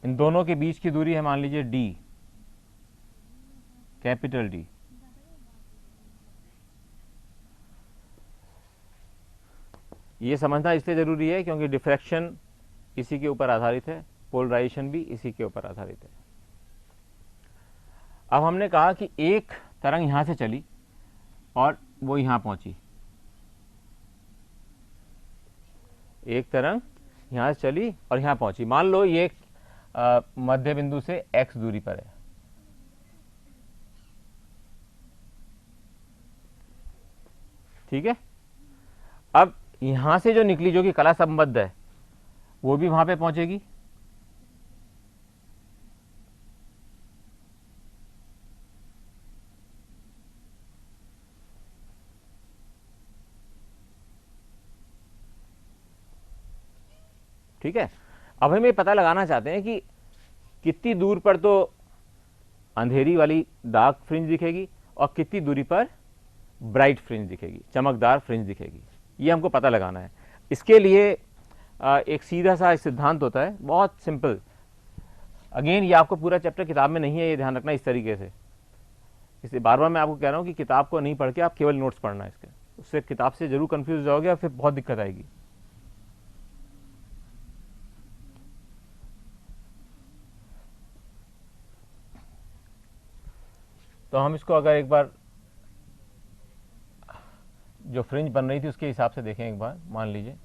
इन दोनों के बीच की दूरी है मान लीजिए d, कैपिटल D। ये समझना इसलिए ज़रूरी है क्योंकि डिफ्रैक्शन इसी के ऊपर आधारित है, पोलराइजेशन भी इसी के ऊपर आधारित है। अब हमने कहा कि एक तरंग यहाँ से चली और वो यहाँ पहुँची, एक तरंग यहाँ से चली और यहाँ पहुँची। मान लो ये मध्य बिंदु से x दूरी पर है, ठीक है। अब यहां से जो निकली, जो कि कला संबद्ध है, वो भी वहां पे पहुंचेगी, ठीक है। अब हम ये पता लगाना चाहते हैं कि कितनी दूर पर तो अंधेरी वाली डार्क फ्रिंज दिखेगी और कितनी दूरी पर ब्राइट फ्रिंज दिखेगी, चमकदार फ्रिंज दिखेगी। ये हमको पता लगाना है। इसके लिए एक सीधा सा सिद्धांत होता है, बहुत सिंपल। अगेन ये आपको पूरा चैप्टर किताब में नहीं है, ये ध्यान रखना इस तरीके से। इसलिए बार बार मैं आपको कह रहा हूँ कि किताब को नहीं पढ़ के आप केवल नोट्स पढ़ना है इसके, उससे किताब से जरूर कंफ्यूज हो जाओगे और फिर बहुत दिक्कत आएगी। तो हम इसको अगर एक बार जो फ्रिंज बन रही थी उसके हिसाब से देखें एक बार। मान लीजिए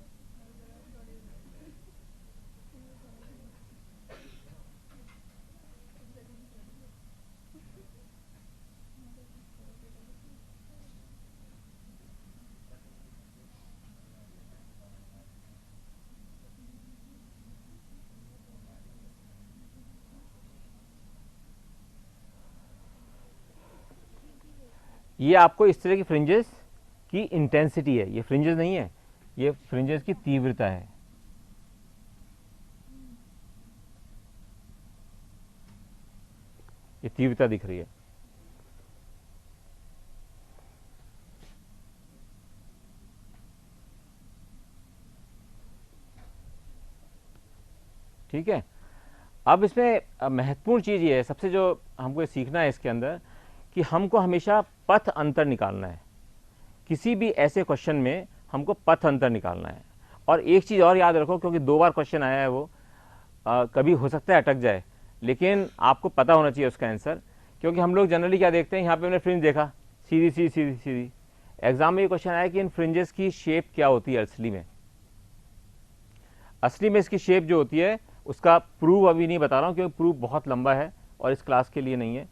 ये आपको इस तरह की फ्रिंजेस की इंटेंसिटी है, ये फ्रिंजेस नहीं है, ये फ्रिंजेस की तीव्रता है। ये तीव्रता दिख रही है, ठीक है। अब इसमें महत्वपूर्ण चीज ये है, सबसे जो हमको सीखना है इसके अंदर, कि हमको हमेशा पथ अंतर निकालना है। किसी भी ऐसे क्वेश्चन में हमको पथ अंतर निकालना है। और एक चीज़ और याद रखो, क्योंकि 2 बार क्वेश्चन आया है वो, कभी हो सकता है अटक जाए, लेकिन आपको पता होना चाहिए उसका आंसर। क्योंकि हम लोग जनरली क्या देखते हैं, यहाँ पे हमने फ्रिंज देखा, सीधी सीधी सीधी सीधी। एग्जाम में ये क्वेश्चन आया कि इन फ्रिंजेस की शेप क्या होती है असली में। असली में इसकी शेप जो होती है उसका प्रूफ अभी नहीं बता रहा हूँ, क्योंकि प्रूफ बहुत लंबा है और इस क्लास के लिए नहीं है।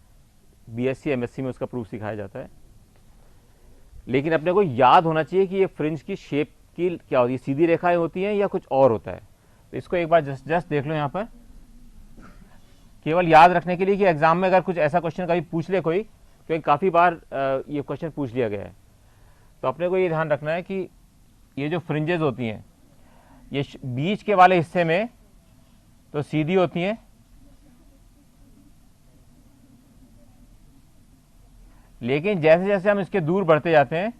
बीएससी एमएससी में उसका प्रूफ सिखाया जाता है। लेकिन अपने को याद होना चाहिए कि ये फ्रिंज की शेप की क्या होती है, सीधी रेखाएं होती हैं या कुछ और होता है। तो इसको एक बार जस्ट देख लो यहाँ पर, केवल याद रखने के लिए कि एग्जाम में अगर कुछ ऐसा क्वेश्चन कभी पूछ ले कोई, क्योंकि काफ़ी बार ये क्वेश्चन पूछ लिया गया है, तो अपने को ये ध्यान रखना है कि ये जो फ्रिंजेस होती हैं ये बीच के वाले हिस्से में तो सीधी होती हैं लेकिन जैसे जैसे हम इसके दूर बढ़ते जाते हैं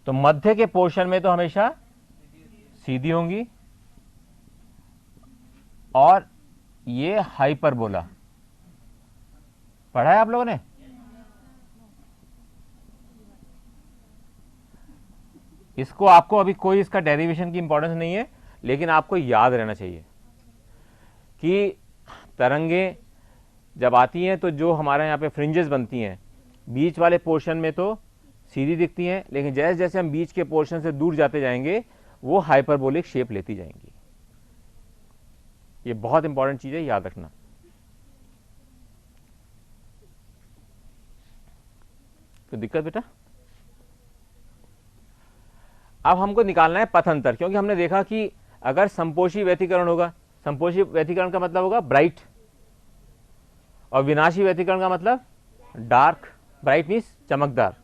तो मध्य के पोर्शन में तो हमेशा सीधी होंगी और ये हाइपरबोला पढ़ा है आप लोगों ने। इसको आपको अभी कोई इसका डेरिवेशन की इंपॉर्टेंस नहीं है, लेकिन आपको याद रहना चाहिए कि तरंगे जब आती हैं तो जो हमारे यहाँ पे फ्रिंजेस बनती हैं बीच वाले पोर्शन में तो सीधी दिखती हैं, लेकिन जैसे जैसे हम बीच के पोर्शन से दूर जाते जाएंगे वो हाइपरबोलिक शेप लेती जाएंगी। ये बहुत इंपॉर्टेंट चीज है, याद रखना। तो दिक्कत बेटा, अब हमको निकालना है पथ अंतर, क्योंकि हमने देखा कि अगर संपोषी व्यतिकरण होगा, संपोषी व्यतिकरण का मतलब होगा ब्राइट, और विनाशी व्यतिकरण का मतलब डार्क। ब्राइट मीन्स चमकदार,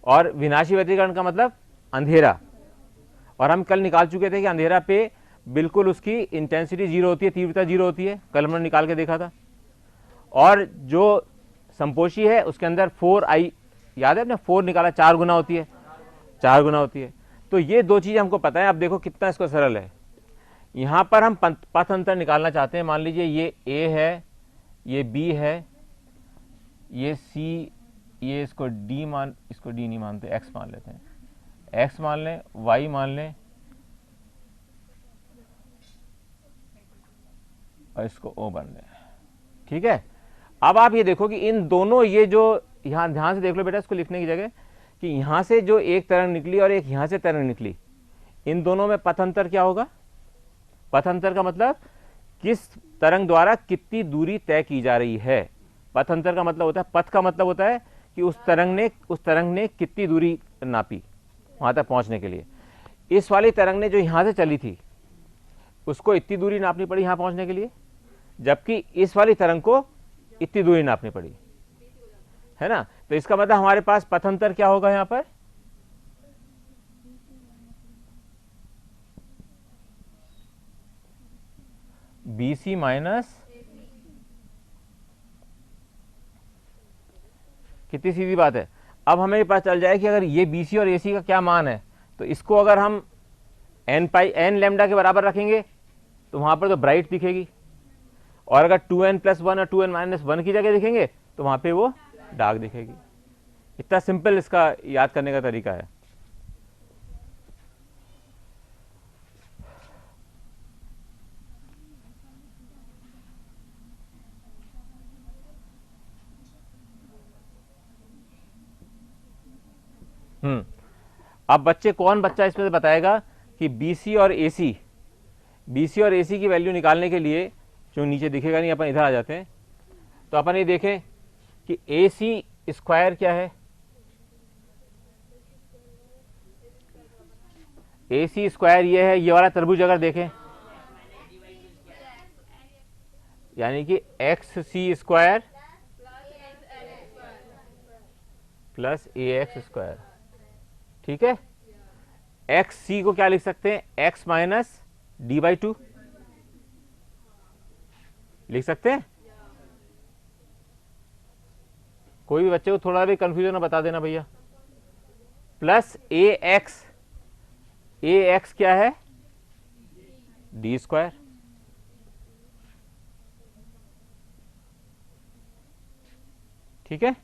और विनाशी व्यतिकरण का मतलब अंधेरा। और हम कल निकाल चुके थे कि अंधेरा पे बिल्कुल उसकी इंटेंसिटी जीरो होती है, तीव्रता जीरो होती है, कल हमने निकाल के देखा था। और जो संपोषी है उसके अंदर 4i, याद है अपने 4 निकाला, 4 गुना होती है, 4 गुना होती है। तो ये दो चीजें हमको पता है। अब देखो कितना इसको सरल है। यहां पर हम पथ अंतर निकालना चाहते हैं। मान लीजिए ये a है, ये b है, ये c, ये इसको d मान, इसको d नहीं मानते, x मान लेते हैं, x मान लें, y मान लें, और इसको o मान लें। ठीक है। अब आप ये देखो कि इन दोनों, ये जो यहां ध्यान से देख लो बेटा इसको लिखने की जगह, कि यहां से जो एक तरंग निकली और एक यहां से तरंग निकली, इन दोनों में पथ अंतर क्या होगा? पथ अंतर का मतलब किस तरंग द्वारा कितनी दूरी तय की जा रही है। पथ अंतर का मतलब होता है, पथ का मतलब होता है कि उस तरंग ने कितनी दूरी नापी वहां तक पहुंचने के लिए। इस वाली तरंग ने जो यहां से चली थी उसको इतनी दूरी नापनी पड़ी यहां पहुंचने के लिए, जबकि इस वाली तरंग को इतनी दूरी नापनी पड़ी, है ना। तो इसका मतलब हमारे पास पथ अंतर क्या होगा यहां पर? BC माइनस, कितनी सीधी बात है। अब हमें पता चल जाए कि अगर ये BC और AC का क्या मान है, तो इसको अगर हम n लैम्डा के बराबर रखेंगे तो वहां पर तो ब्राइट दिखेगी, और अगर 2n+1 और 2n-1 की जगह दिखेंगे तो वहां पे वो डार्क दिखेगी। इतना सिंपल इसका याद करने का तरीका है। अब बच्चे, कौन बच्चा इसमें से बताएगा कि BC और AC की वैल्यू निकालने के लिए, जो नीचे दिखेगा नहीं, अपन इधर आ जाते हैं, तो अपन ये देखें कि AC स्क्वायर क्या है। AC स्क्वायर ये है, ये वाला त्रिभुज अगर देखें, यानी कि XC square plus AX square. ठीक है। XC को क्या लिख सकते हैं? X माइनस D/2 लिख सकते हैं। कोई भी बच्चे को थोड़ा भी कंफ्यूजन है बता देना भैया। प्लस AX क्या है? D square. ठीक है।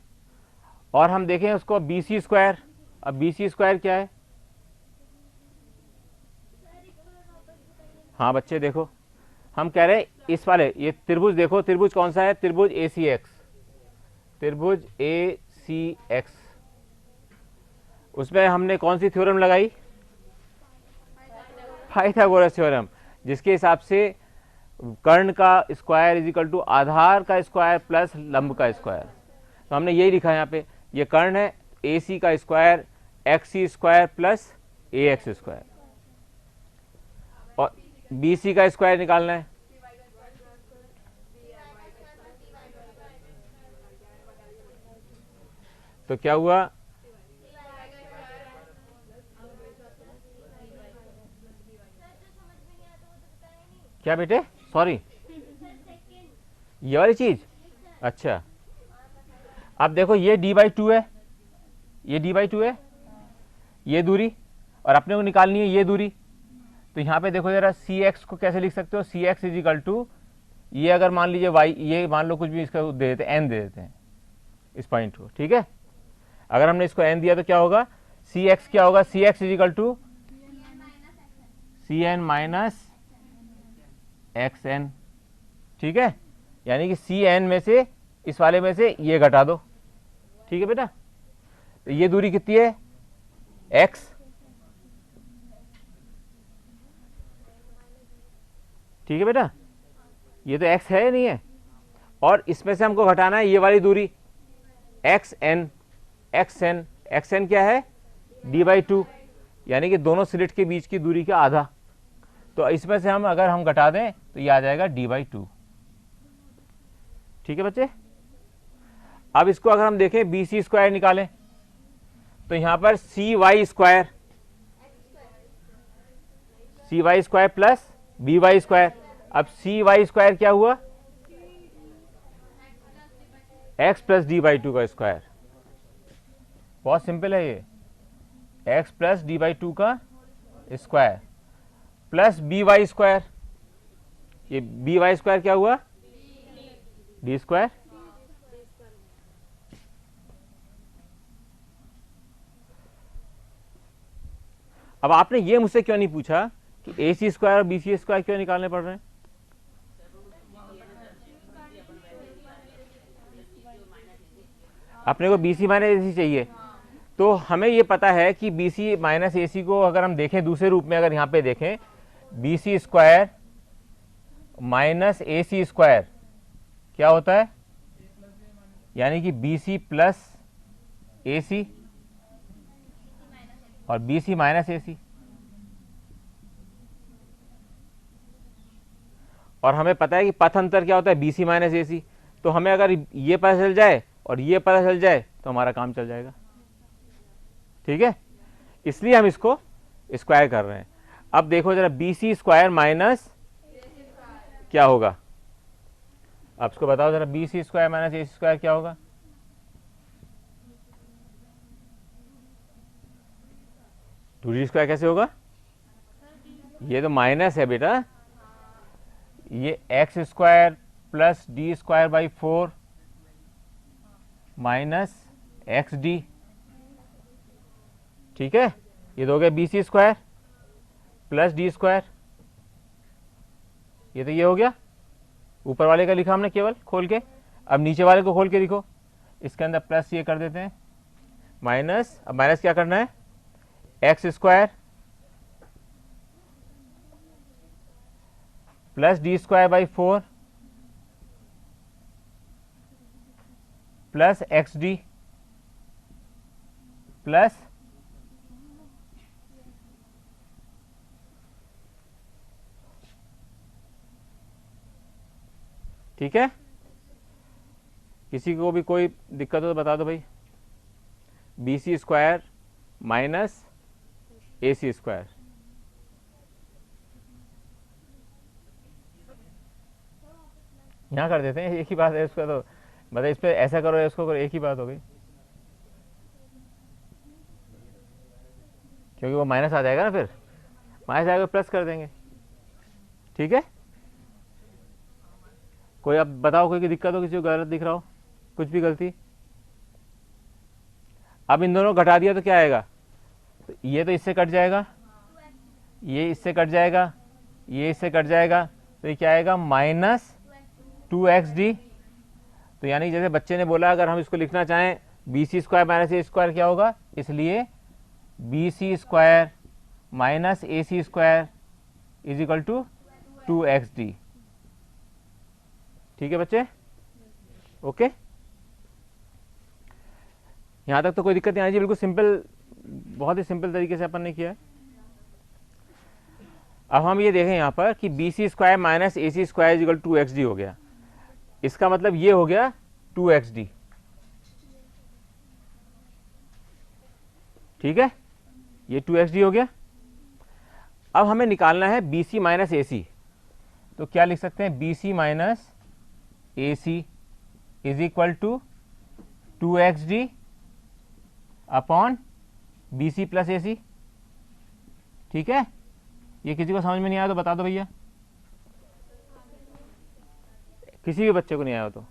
और हम देखें उसको BC स्क्वायर। अब BC स्क्वायर क्या है? हाँ बच्चे देखो, हम कह रहे हैं इस वाले, ये त्रिभुज देखो, त्रिभुज कौन सा है? त्रिभुज ACX, त्रिभुज ACX। उसमें हमने कौन सी थ्योरम लगाई? पाइथागोरस थ्योरम, जिसके हिसाब से कर्ण का स्क्वायर इज इक्वल टू आधार का स्क्वायर प्लस लंब का स्क्वायर। तो हमने यही लिखा है यहाँ पे, ये कर्ण है, AC का square XC square plus AX square, और BC का स्क्वायर निकालना है। तो क्या हुआ, क्या बेटे, सॉरी, ये वाली चीज, अच्छा। अब देखो ये d/2 है, ये d/2 है, ये दूरी, और अपने को निकालनी है ये दूरी। तो यहाँ पे देखो जरा, सी एक्स को कैसे लिख सकते हो, सी एक्स इज इक्वल टू, ये अगर मान लीजिए वाई, ये मान लो कुछ भी इसका दे देते हैं, एन दे देते हैं इस पॉइंट को, ठीक है। अगर हमने इसको एन दिया तो क्या होगा, सी एक्स क्या होगा, C X is equal to C N minus X N, ठीक है। यानी कि सी एन में से, इस वाले में से ये घटा दो, ठीक है बेटा। तो ये दूरी कितनी है, x, ठीक है बेटा, ये तो x है नहीं है, और इसमें से हमको घटाना है ये वाली दूरी xn, xn, xn क्या है, d/2, यानी कि दोनों स्लिट के बीच की दूरी का आधा। तो इसमें से हम अगर हम घटा दें तो ये आ जाएगा d/2, ठीक है बच्चे। अब इसको अगर हम देखें BC स्क्वायर निकालें तो यहां पर CY square, CY square plus BY square. अब CY स्क्वायर क्या हुआ, x प्लस d/2 का स्क्वायर, बहुत सिंपल है ये, x प्लस d/2 का स्क्वायर प्लस BY स्क्वायर, ये BY स्क्वायर क्या हुआ, d स्क्वायर। अब आपने ये मुझसे क्यों नहीं पूछा कि AC स्क्वायर और BC स्क्वायर क्यों निकालने पड़ रहे हैं, अपने को BC माइनस AC चाहिए। तो हमें ये पता है कि BC माइनस AC को अगर हम देखें दूसरे रूप में, अगर यहाँ पे देखें BC square minus AC square क्या होता है, यानी कि BC प्लस AC और BC माइनस AC। और हमें पता है कि पथ अंतर क्या होता है, BC माइनस AC। तो हमें अगर ये पता चल जाए और ये पता चल जाए तो हमारा काम चल जाएगा, ठीक है। इसलिए हम इसको स्क्वायर कर रहे हैं। अब देखो जरा, BC स्क्वायर माइनस क्या होगा, आप इसको बताओ जरा, BC square minus AC square क्या होगा, 2D स्क्वायर कैसे होगा, ये तो माइनस है बेटा, ये x square plus D square by 4 minus x D, ठीक है। ये तो हो गया BC square plus D square, ये तो ये हो गया, ऊपर वाले का लिखा हमने केवल खोल के। अब नीचे वाले को खोल के लिखो, इसके अंदर प्लस ये कर देते हैं माइनस, अब माइनस क्या करना है, x square plus D square by 4 plus x D plus ठीक है। किसी को भी कोई दिक्कत हो तो बता दो भाई। BC square minus AC square, यहाँ कर देते हैं, एक ही बात है इसका, तो मतलब इस पर ऐसा करो इसको करो, एक ही बात हो गई, क्योंकि वो माइनस आ जाएगा ना, फिर माइनस आएगा प्लस कर देंगे, ठीक है। कोई अब बताओ, कोई की दिक्कत हो, किसी को गलत दिख रहा हो, कुछ भी गलती। अब इन दोनों घटा दिया तो क्या आएगा, तो ये तो इससे कट जाएगा, ये इससे कट जाएगा, ये इससे कट जाएगा, तो ये क्या आएगा माइनस 2xd। तो यानी जैसे बच्चे ने बोला, अगर हम इसको लिखना चाहें BC square minus AC square क्या होगा, इसलिए BC square minus AC square is equal to 2xd, ठीक है बच्चे, ओके। यहां तक तो कोई दिक्कत नहीं आई जी, बिल्कुल सिंपल, बहुत ही सिंपल तरीके से अपन ने किया है। अब हम ये देखें यहाँ पर कि BC square minus AC square is equal to 2xd हो गया, इसका मतलब ये हो गया 2xd, ठीक है, ये 2xd हो गया। अब हमें निकालना है BC माइनस AC, तो क्या लिख सकते हैं, BC minus AC is equal to 2xd upon BC plus AC। ठीक है, ये किसी को समझ में नहीं आया तो बता दो भैया, किसी भी बच्चे को नहीं आया हो तो।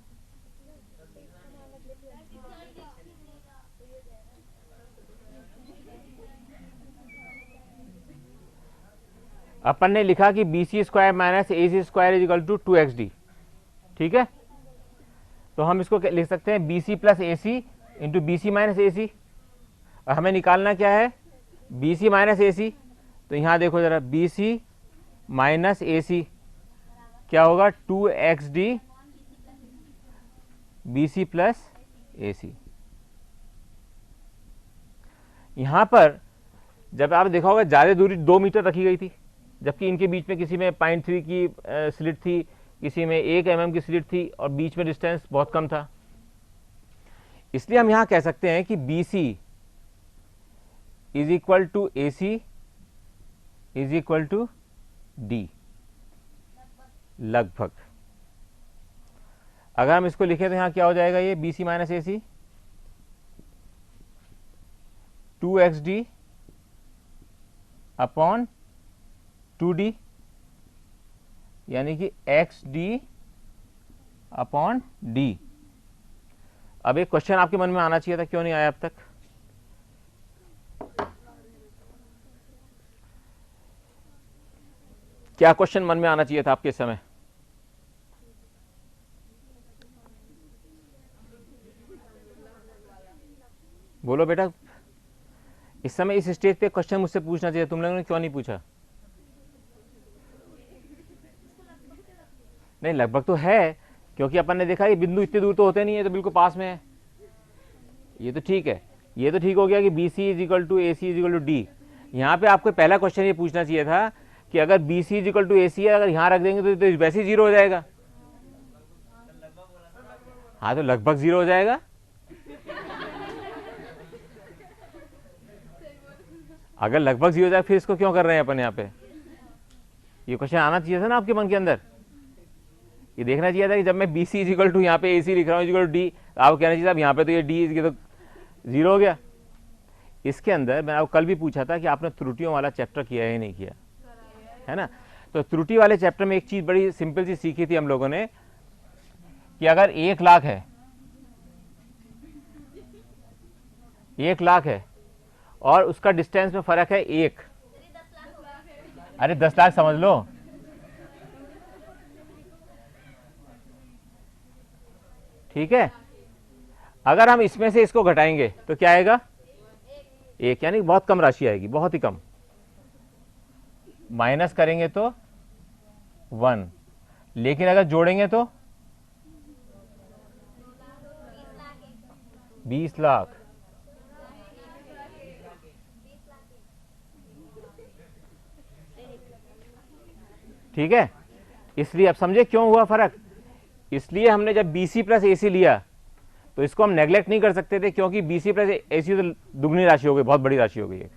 अपन ने लिखा कि BC square minus AC square is equal to 2xd। ठीक है, तो हम इसको लिख सकते हैं BC plus AC into BC minus AC। और हमें निकालना क्या है, BC माइनस AC। तो यहाँ देखो जरा, BC माइनस AC क्या होगा, 2xd BC प्लस AC। यहाँ पर जब आप देखा होगा ज़्यादा दूरी 2 मीटर रखी गई थी, जबकि इनके बीच में किसी में 0.3 की स्लिट थी, किसी में 1 mm की स्लिट थी, और बीच में डिस्टेंस बहुत कम था। इसलिए हम यहाँ कह सकते हैं कि BC is equal to AC is equal to D, लगभग। अगर हम इसको लिखें तो यहाँ क्या हो जाएगा, ये BC minus AC 2xd upon 2d, यानी कि xd अपॉन d। अब एक क्वेश्चन आपके मन में आना चाहिए था, क्यों नहीं आया अब तक? क्या क्वेश्चन मन में आना चाहिए था आपके समय? बोलो बेटा, इस समय इस स्टेज पे क्वेश्चन मुझसे पूछना चाहिए, तुम लोगों ने क्यों नहीं पूछा? नहीं, लगभग तो है, क्योंकि अपन ने देखा कि बिंदु इतनी दूर तो होते नहीं है, तो बिल्कुल पास में है। ये तो ठीक है, ये तो ठीक हो गया कि BC is equal to AC is equal to D। यहाँ पे आपको पहला क्वेश्चन ये पूछना चाहिए था कि अगर BC is equal to AC है, अगर यहाँ रख देंगे तो वैसे ही 0 हो जाएगा। हाँ, तो लगभग 0 हो जाएगा। अगर लगभग 0 हो जाए फिर इसको क्यों कर रहे हैं अपन यहाँ पे? ये क्वेश्चन आना चाहिए था ना आपके मन के अंदर। ये देखना चाहिए था कि जब मैं BC इज इक्वल टू यहाँ पे AC लिख रहा हूँ इज इक्वल टू D, आपको कहना चाहिए था यहाँ पे तो ये D इसके तो 0 हो गया। इसके अंदर मैंने आपको कल भी पूछा था कि आपने त्रुटियों वाला चैप्टर किया है नहीं किया है ना? तो त्रुटि वाले चैप्टर में एक चीज बड़ी सिंपल सी सीखी थी हम लोगों ने कि अगर 1 लाख है, 1 लाख है और उसका डिस्टेंस में फर्क है 1, अरे 10 लाख समझ लो, ठीक है। अगर हम इसमें से इसको घटाएंगे तो क्या आएगा, 1, यानी बहुत कम राशि आएगी, बहुत ही कम। माइनस करेंगे तो 1, लेकिन अगर जोड़ेंगे तो 20 लाख। ठीक है, इसलिए अब समझे क्यों हुआ फर्क। इसलिए हमने जब BC प्लस AC लिया तो इसको हम नेग्लेक्ट नहीं कर सकते थे, क्योंकि BC प्लस AC तो दुगनी राशि हो गई, बहुत बड़ी राशि हो गई है।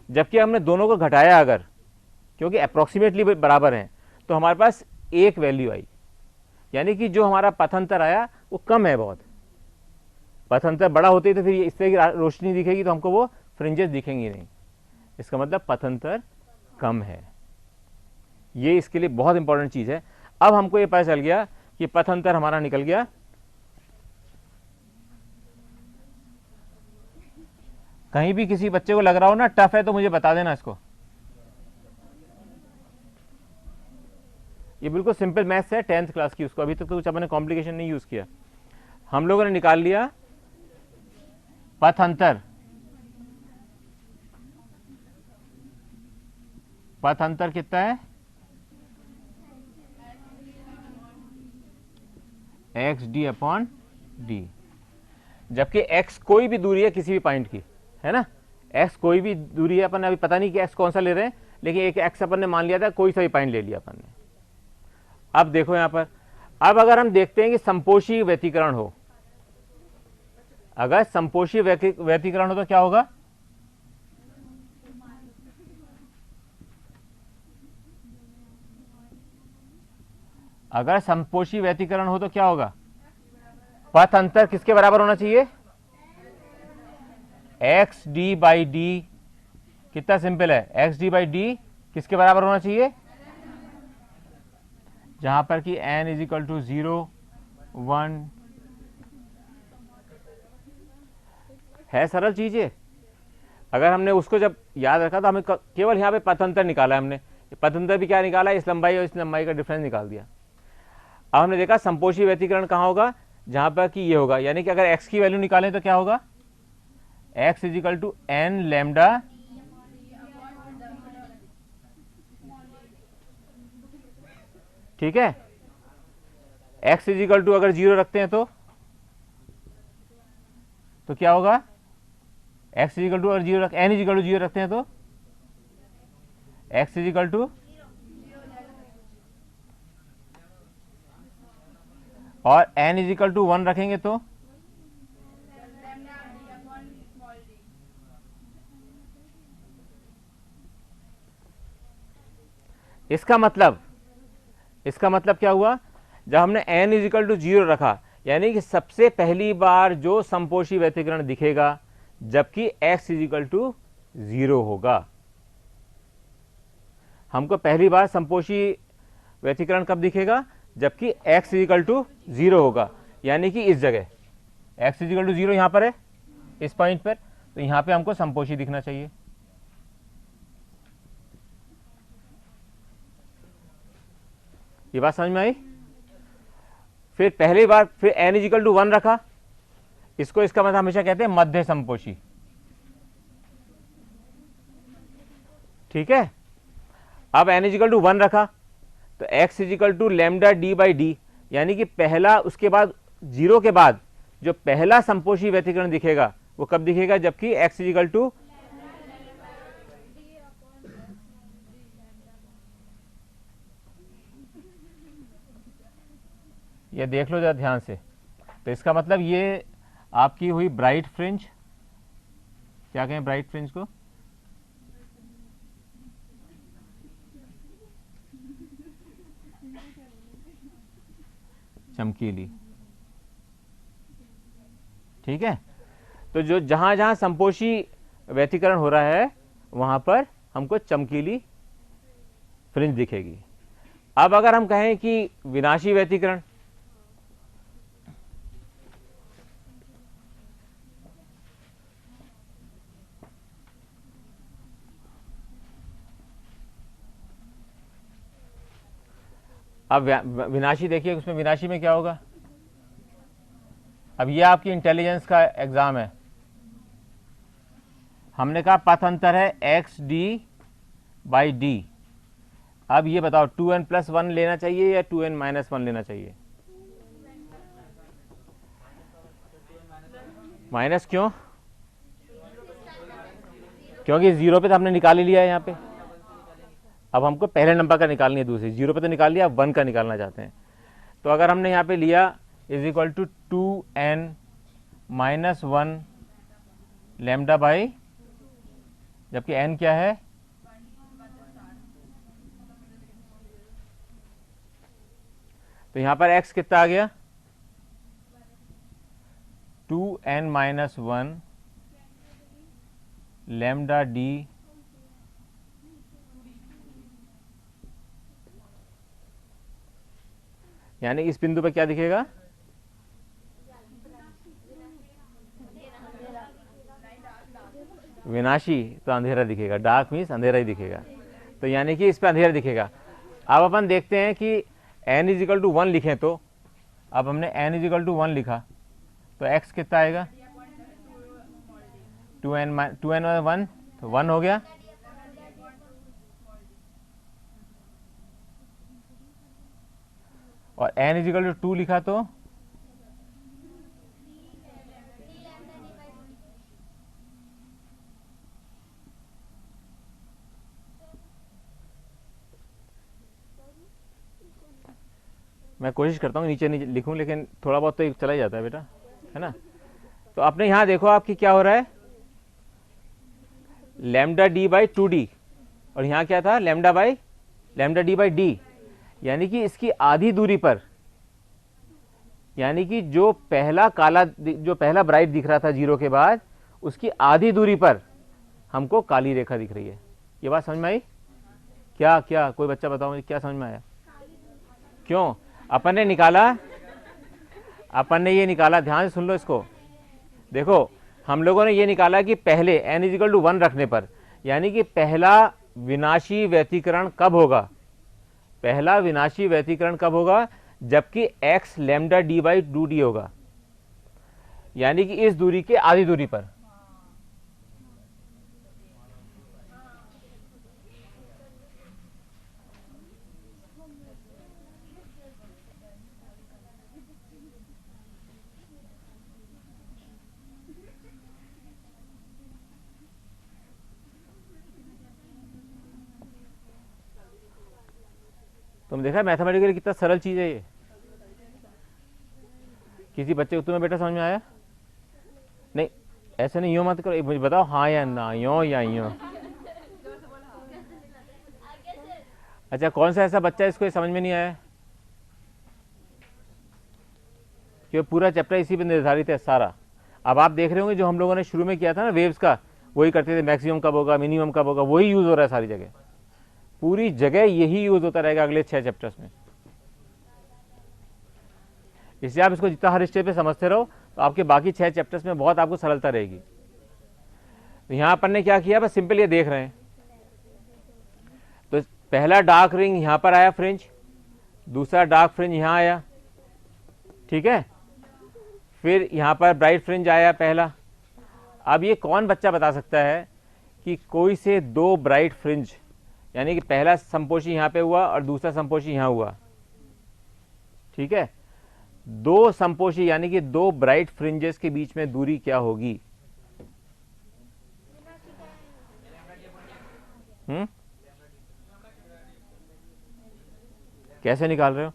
जबकि हमने दोनों को घटाया अगर, क्योंकि अप्रोक्सीमेटली बराबर हैं, तो हमारे पास एक वैल्यू आई, यानी कि जो हमारा पथांतर आया वो कम है बहुत। पथांतर बड़ा होते ही तो फिर इस तरह की रोशनी दिखेगी, तो हमको वो फ्रिंजेस दिखेंगी नहीं, इसका मतलब पथांतर कम है। ये इसके लिए बहुत इंपॉर्टेंट चीज है। अब हमको ये पता चल गया कि पथांतर हमारा निकल गया कहीं भी किसी बच्चे को लग रहा हो ना टफ है तो मुझे बता देना इसको। ये बिल्कुल सिंपल मैथ्स है 10th क्लास की, उसको अभी तक तो कुछ अपने कॉम्प्लिकेशन नहीं यूज किया। हम लोगों ने निकाल लिया पथ अंतर, पथ अंतर कितना है, XD अपॉन D, जबकि x कोई भी दूरी है किसी भी पॉइंट की, है ना, x कोई भी दूरी है, अपन अभी पता नहीं कि x कौन सा ले रहे हैं, लेकिन एक x अपन ने मान लिया था, कोई सा भी पॉइंट ले लिया अपन ने। अब देखो यहां पर, अब अगर हम देखते हैं कि संपोषी व्यतिकरण हो, अगर संपोषी व्यतिकरण हो तो क्या होगा, अगर समपोषी व्यतिकरण हो तो क्या होगा, पथ अंतर किसके बराबर होना चाहिए, एक्स डी बाई डी। कितना सिंपल है, एक्स डी बाई डी किसके बराबर होना चाहिए, जहां पर कि n इज इक्वल टू 0 1 है। सरल चीज है। अगर हमने उसको जब याद रखा तो हमें केवल यहाँ पे पथांतर निकाला है हमने, पथांतर भी क्या निकाला, इस लंबाई और इस लंबाई का डिफरेंस निकाल दिया। अब हमने देखा संपोषी व्यतिकरण कहाँ होगा, जहां पर कि ये होगा, यानी कि अगर x की वैल्यू निकालें तो क्या होगा, x is equal to n lambda, ठीक है। x इज इक्वल टू अगर 0 रखते हैं तो क्या होगा, x इज इक्वल टू, अगर 0 रख, n इज इक्वल टू 0 रखते हैं तो x इज इक्वल टू, और n इज इक्वल टू 1 रखेंगे तो इसका मतलब क्या हुआ, जब हमने n इज इक्वल टू 0 रखा, यानी कि सबसे पहली बार जो संपोषी व्यतिकरण दिखेगा जबकि x इज इक्वल टू 0 होगा। हमको पहली बार संपोषी व्यतिकरण कब दिखेगा, जबकि x इज इक्वल टू 0 होगा, यानी कि इस जगह x इज इक्वल टू 0 यहां पर है, इस पॉइंट पर, तो यहां पे हमको संपोषी दिखना चाहिए। ये बात समझ में आई। फिर पहली बार फिर n इज इक्वल टू 1 रखा, इसको, इसका मतलब हमेशा कहते हैं मध्य संपोषी, ठीक है। अब n इज इक्वल टू 1 रखा तो x is equal to lambda D by D, यानी कि पहला, उसके बाद 0 के बाद जो पहला संपोषी व्यतिकरण दिखेगा वो कब दिखेगा, जबकि x इज इक्वल टू, ये देख लो जरा ध्यान से। तो इसका मतलब ये आपकी हुई ब्राइट फ्रिंज, क्या कहें ब्राइट फ्रिंज को, चमकीली, ठीक है। तो जो जहां जहां संपोषी व्यतिकरण हो रहा है वहां पर हमको चमकीली फ्रिंज दिखेगी। अब अगर हम कहें कि विनाशी व्यतिकरण, अब विनाशी देखिए, उसमें विनाशी में क्या होगा, अब ये आपकी इंटेलिजेंस का एग्जाम है। हमने कहा पथ अंतर है एक्स डी बाई डी। अब ये बताओ 2n प्लस 1 लेना चाहिए या 2n माइनस 1 लेना चाहिए, माइनस क्यों, क्योंकि 0 पे तो हमने निकाल ही लिया है यहाँ पे। अब हमको पहले नंबर का निकालनी है, दूसरी 0 पे तो निकाल लिया, अब 1 का निकालना चाहते हैं। तो अगर हमने यहाँ पे लिया is equal to 2n minus 1 lambda by, जबकि n क्या है, तो यहाँ पर x कितना आ गया, 2n माइनस 1 लैम्डा डी यानी इस बिंदु पर क्या दिखेगा, विनाशी, तो अंधेरा दिखेगा, डार्क मीन्स अंधेरा ही दिखेगा, तो यानी कि इस पर अंधेरा दिखेगा। अब अपन देखते हैं कि n इज इक्वल टू 1 लिखें तो, अब हमने n इज इक्वल टू 1 लिखा तो x कितना आएगा, 2n 1 तो 1 हो गया, और n इज इक्वल टू 2 लिखा तो मैं कोशिश करता हूँ नीचे नीचे लिखूं, लेकिन थोड़ा बहुत तो चला ही जाता है बेटा, है ना। तो आपने यहाँ देखो आपकी क्या हो रहा है, लैम्डा डी बाई 2d, और यहाँ क्या था, लैम्डा डी बाई डी, यानी कि इसकी आधी दूरी पर, यानी कि जो पहला ब्राइट दिख रहा था जीरो के बाद, उसकी आधी दूरी पर हमको काली रेखा दिख रही है। ये बात समझ में आई? क्या क्या कोई बच्चा बताओ मुझे, क्या समझ में आया? क्यों? अपन ने ये निकाला, ध्यान से सुन लो इसको। देखो, हम लोगों ने ये निकाला कि पहले n इजिकल टू 1 रखने पर, यानी कि पहला विनाशी व्यतिकरण कब होगा? पहला विनाशी व्यतिकरण कब होगा? जबकि x lambda D by 2d होगा, यानी कि इस दूरी के आधी दूरी पर। तुम देखा मैथमेटिकली कितना सरल चीज है ये। किसी बच्चे को तुम्हें बेटा समझ में आया? नहीं, ऐसे नहीं, यूं मत करो, मुझे बताओ हाँ या ना, यो या यो। अच्छा, कौन सा ऐसा बच्चा इसको समझ में नहीं आया? कि पूरा चैप्टर इसी पे निर्धारित है सारा। अब आप देख रहे होंगे जो हम लोगों ने शुरू में किया था ना वेव्स का, वही करते थे, मैक्सिमम कब होगा, मिनिमम कब होगा, वही यूज हो रहा है सारी जगह, पूरी जगह यही यूज होता रहेगा अगले 6 चैप्टर्स में। इसलिए आप इसको जितना हर स्टेप पे समझते रहो तो आपके बाकी 6 चैप्टर्स में बहुत आपको सरलता रहेगी। तो यहां अपन ने क्या किया, बस सिंपल ये देख रहे हैं। तो पहला डार्क रिंग यहां पर आया फ्रिंज, दूसरा डार्क फ्रिंज यहां आया, ठीक है, फिर यहां पर ब्राइट फ्रिंज आया पहला। अब ये कौन बच्चा बता सकता है कि कोई से 2 ब्राइट फ्रिंज, यानी कि पहला संपोषी यहां पे हुआ और दूसरा संपोषी यहां हुआ, ठीक है, 2 संपोषी यानी कि 2 ब्राइट फ्रिंजेस के बीच में दूरी क्या होगी? कैसे निकाल रहे हो?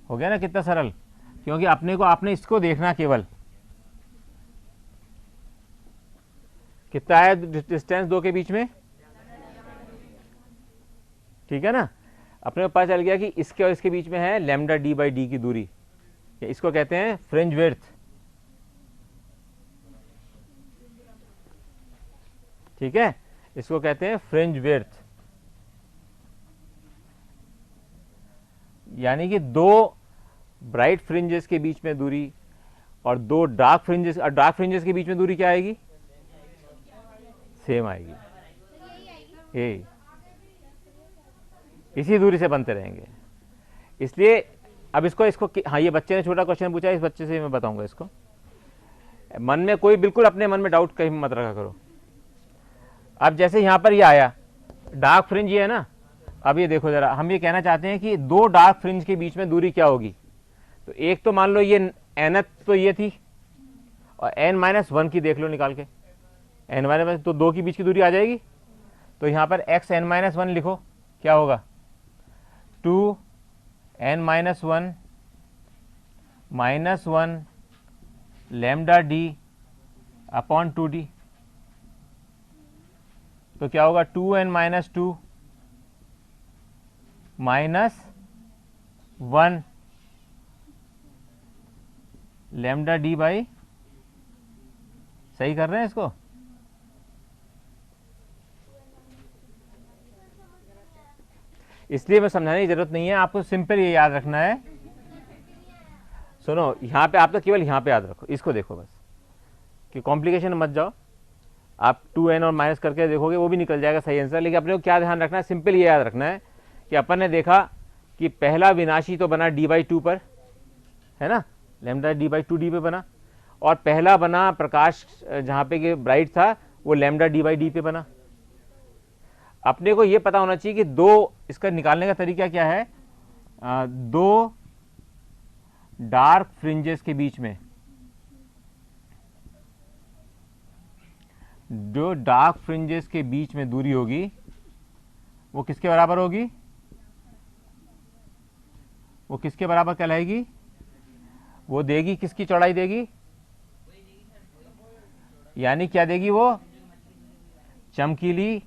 हो गया ना कितना सरल? क्योंकि आपने इसको देखना, केवल कितना है डिस्टेंस 2 के बीच में, ठीक है ना। अपने को पता चल गया कि इसके और इसके बीच में है लैम्डा डी बाई डी की दूरी, इसको कहते हैं फ्रिंज विड्थ, ठीक है, इसको कहते हैं फ्रिंज विड्थ। यानी कि 2 ब्राइट फ्रिंजेस के बीच में दूरी और 2 डार्क फ्रिंजेस, और डार्क फ्रिंजेस के बीच में दूरी क्या आएगी? सेम आएगी, ये इसी दूरी से बनते रहेंगे। इसलिए अब इसको हाँ, ये बच्चे ने छोटा क्वेश्चन पूछा, इस बच्चे से मैं बताऊंगा इसको। मन में कोई बिल्कुल अपने मन में डाउट कहीं मत रखा करो। अब जैसे यहां पर ये आया डार्क फ्रिंज, ये है ना, अब ये देखो जरा, हम ये कहना चाहते हैं कि 2 डार्क फ्रिंज के बीच में दूरी क्या होगी। तो एक तो मान लो ये nth तो ये थी, और n-1 की देख लो निकाल के, n-1 तो 2 के बीच की दूरी आ जाएगी। तो यहां पर xn-1 लिखो, क्या होगा? 2n-1 -1 lambda D upon 2d। तो क्या होगा? 2n-2 -1 लैम्डा डी बाई, सही कर रहे हैं इसको? इसलिए मैं समझाने की जरूरत नहीं है, आपको सिंपल ये याद रखना है। सुनो, यहां पे आप तो केवल यहां पे याद रखो, इसको देखो बस, कि कॉम्प्लिकेशन मत जाओ। आप 2n और माइनस करके देखोगे वो भी निकल जाएगा सही आंसर। लेकिन अपने को क्या ध्यान रखना है, सिंपल ये याद रखना है कि अपन ने देखा कि पहला विनाशी तो बना d/2 पर, है ना, लैम्डा d/2d पे बना, और पहला बना प्रकाश जहां पे कि ब्राइट था वो लैम्डा d/d पे बना। अपने को ये पता होना चाहिए कि 2, इसका निकालने का तरीका क्या है, 2 डार्क फ्रिंजेस के बीच में, जो डार्क फ्रिंजेस के बीच में दूरी होगी वो किसके बराबर होगी? वो किसके बराबर कहलाएगी? वो देगी, किसकी चौड़ाई देगी? यानी क्या देगी वो? चमकीली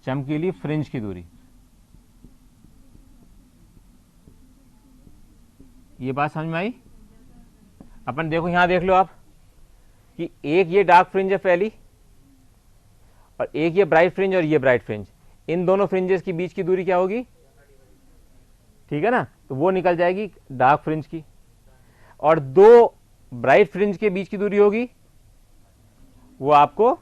चमकीली फ्रिंज की दूरी। ये बात समझ में आई? अपन देखो यहां देख लो आप कि एक ये डार्क फ्रिंज है पहली, और एक ये ब्राइट फ्रिंज और ये ब्राइट फ्रिंज। इन दोनों फ्रिंजेस के बीच की दूरी क्या होगी? ठीक है ना, तो वो निकल जाएगी डार्क फ्रिंज की। और दो ब्राइट फ्रिंज के बीच की दूरी होगी, वो आपको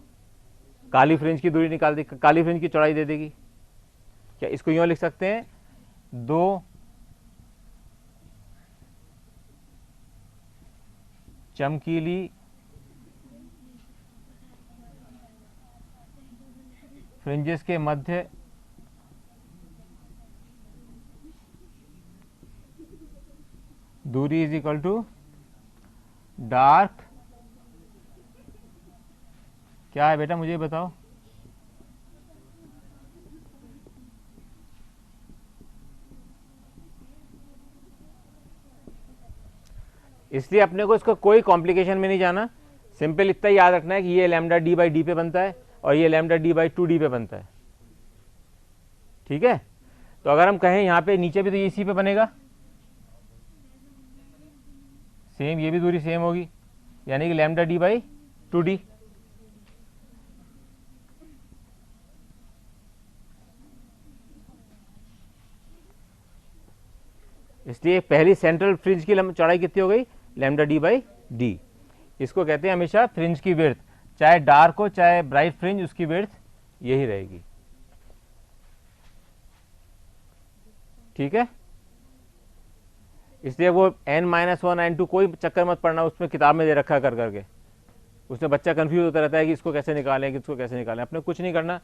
काली फ्रिंज की दूरी निकाल देगी, काली फ्रिंज की चौड़ाई दे देगी। क्या इसको यूं लिख सकते हैं, दो चमकीली फ्रिंजेस के मध्य दूरी इज इक्वल टू डार्क, क्या है बेटा मुझे बताओ? इसलिए अपने को इसको कोई कॉम्प्लिकेशन में नहीं जाना, सिंपल इतना याद रखना है कि ये लैम्डा डी बाई डी पे बनता है और ये lambda D by two D पे बनता है। ठीक है, तो अगर हम कहें यहां पे नीचे भी तो ये इसी पे बनेगा, सेम ये भी दूरी सेम होगी, यानी कि lambda D by two D. इसलिए पहली सेंट्रल फ्रिंज की चौड़ाई कितनी हो गई? Lambda D by D. इसको कहते हैं हमेशा फ्रिंज की विड्थ, चाहे डार्क हो चाहे ब्राइट फ्रिंज, उसकी विड्थ यही रहेगी। ठीक है, इसलिए वो n-1 n2 कोई चक्कर मत पड़ना, उसमें किताब में दे रखा कर करके, उसमें बच्चा कंफ्यूज होता रहता है कि इसको कैसे निकालें, कि इसको कैसे निकालें। अपने कुछ नहीं करना,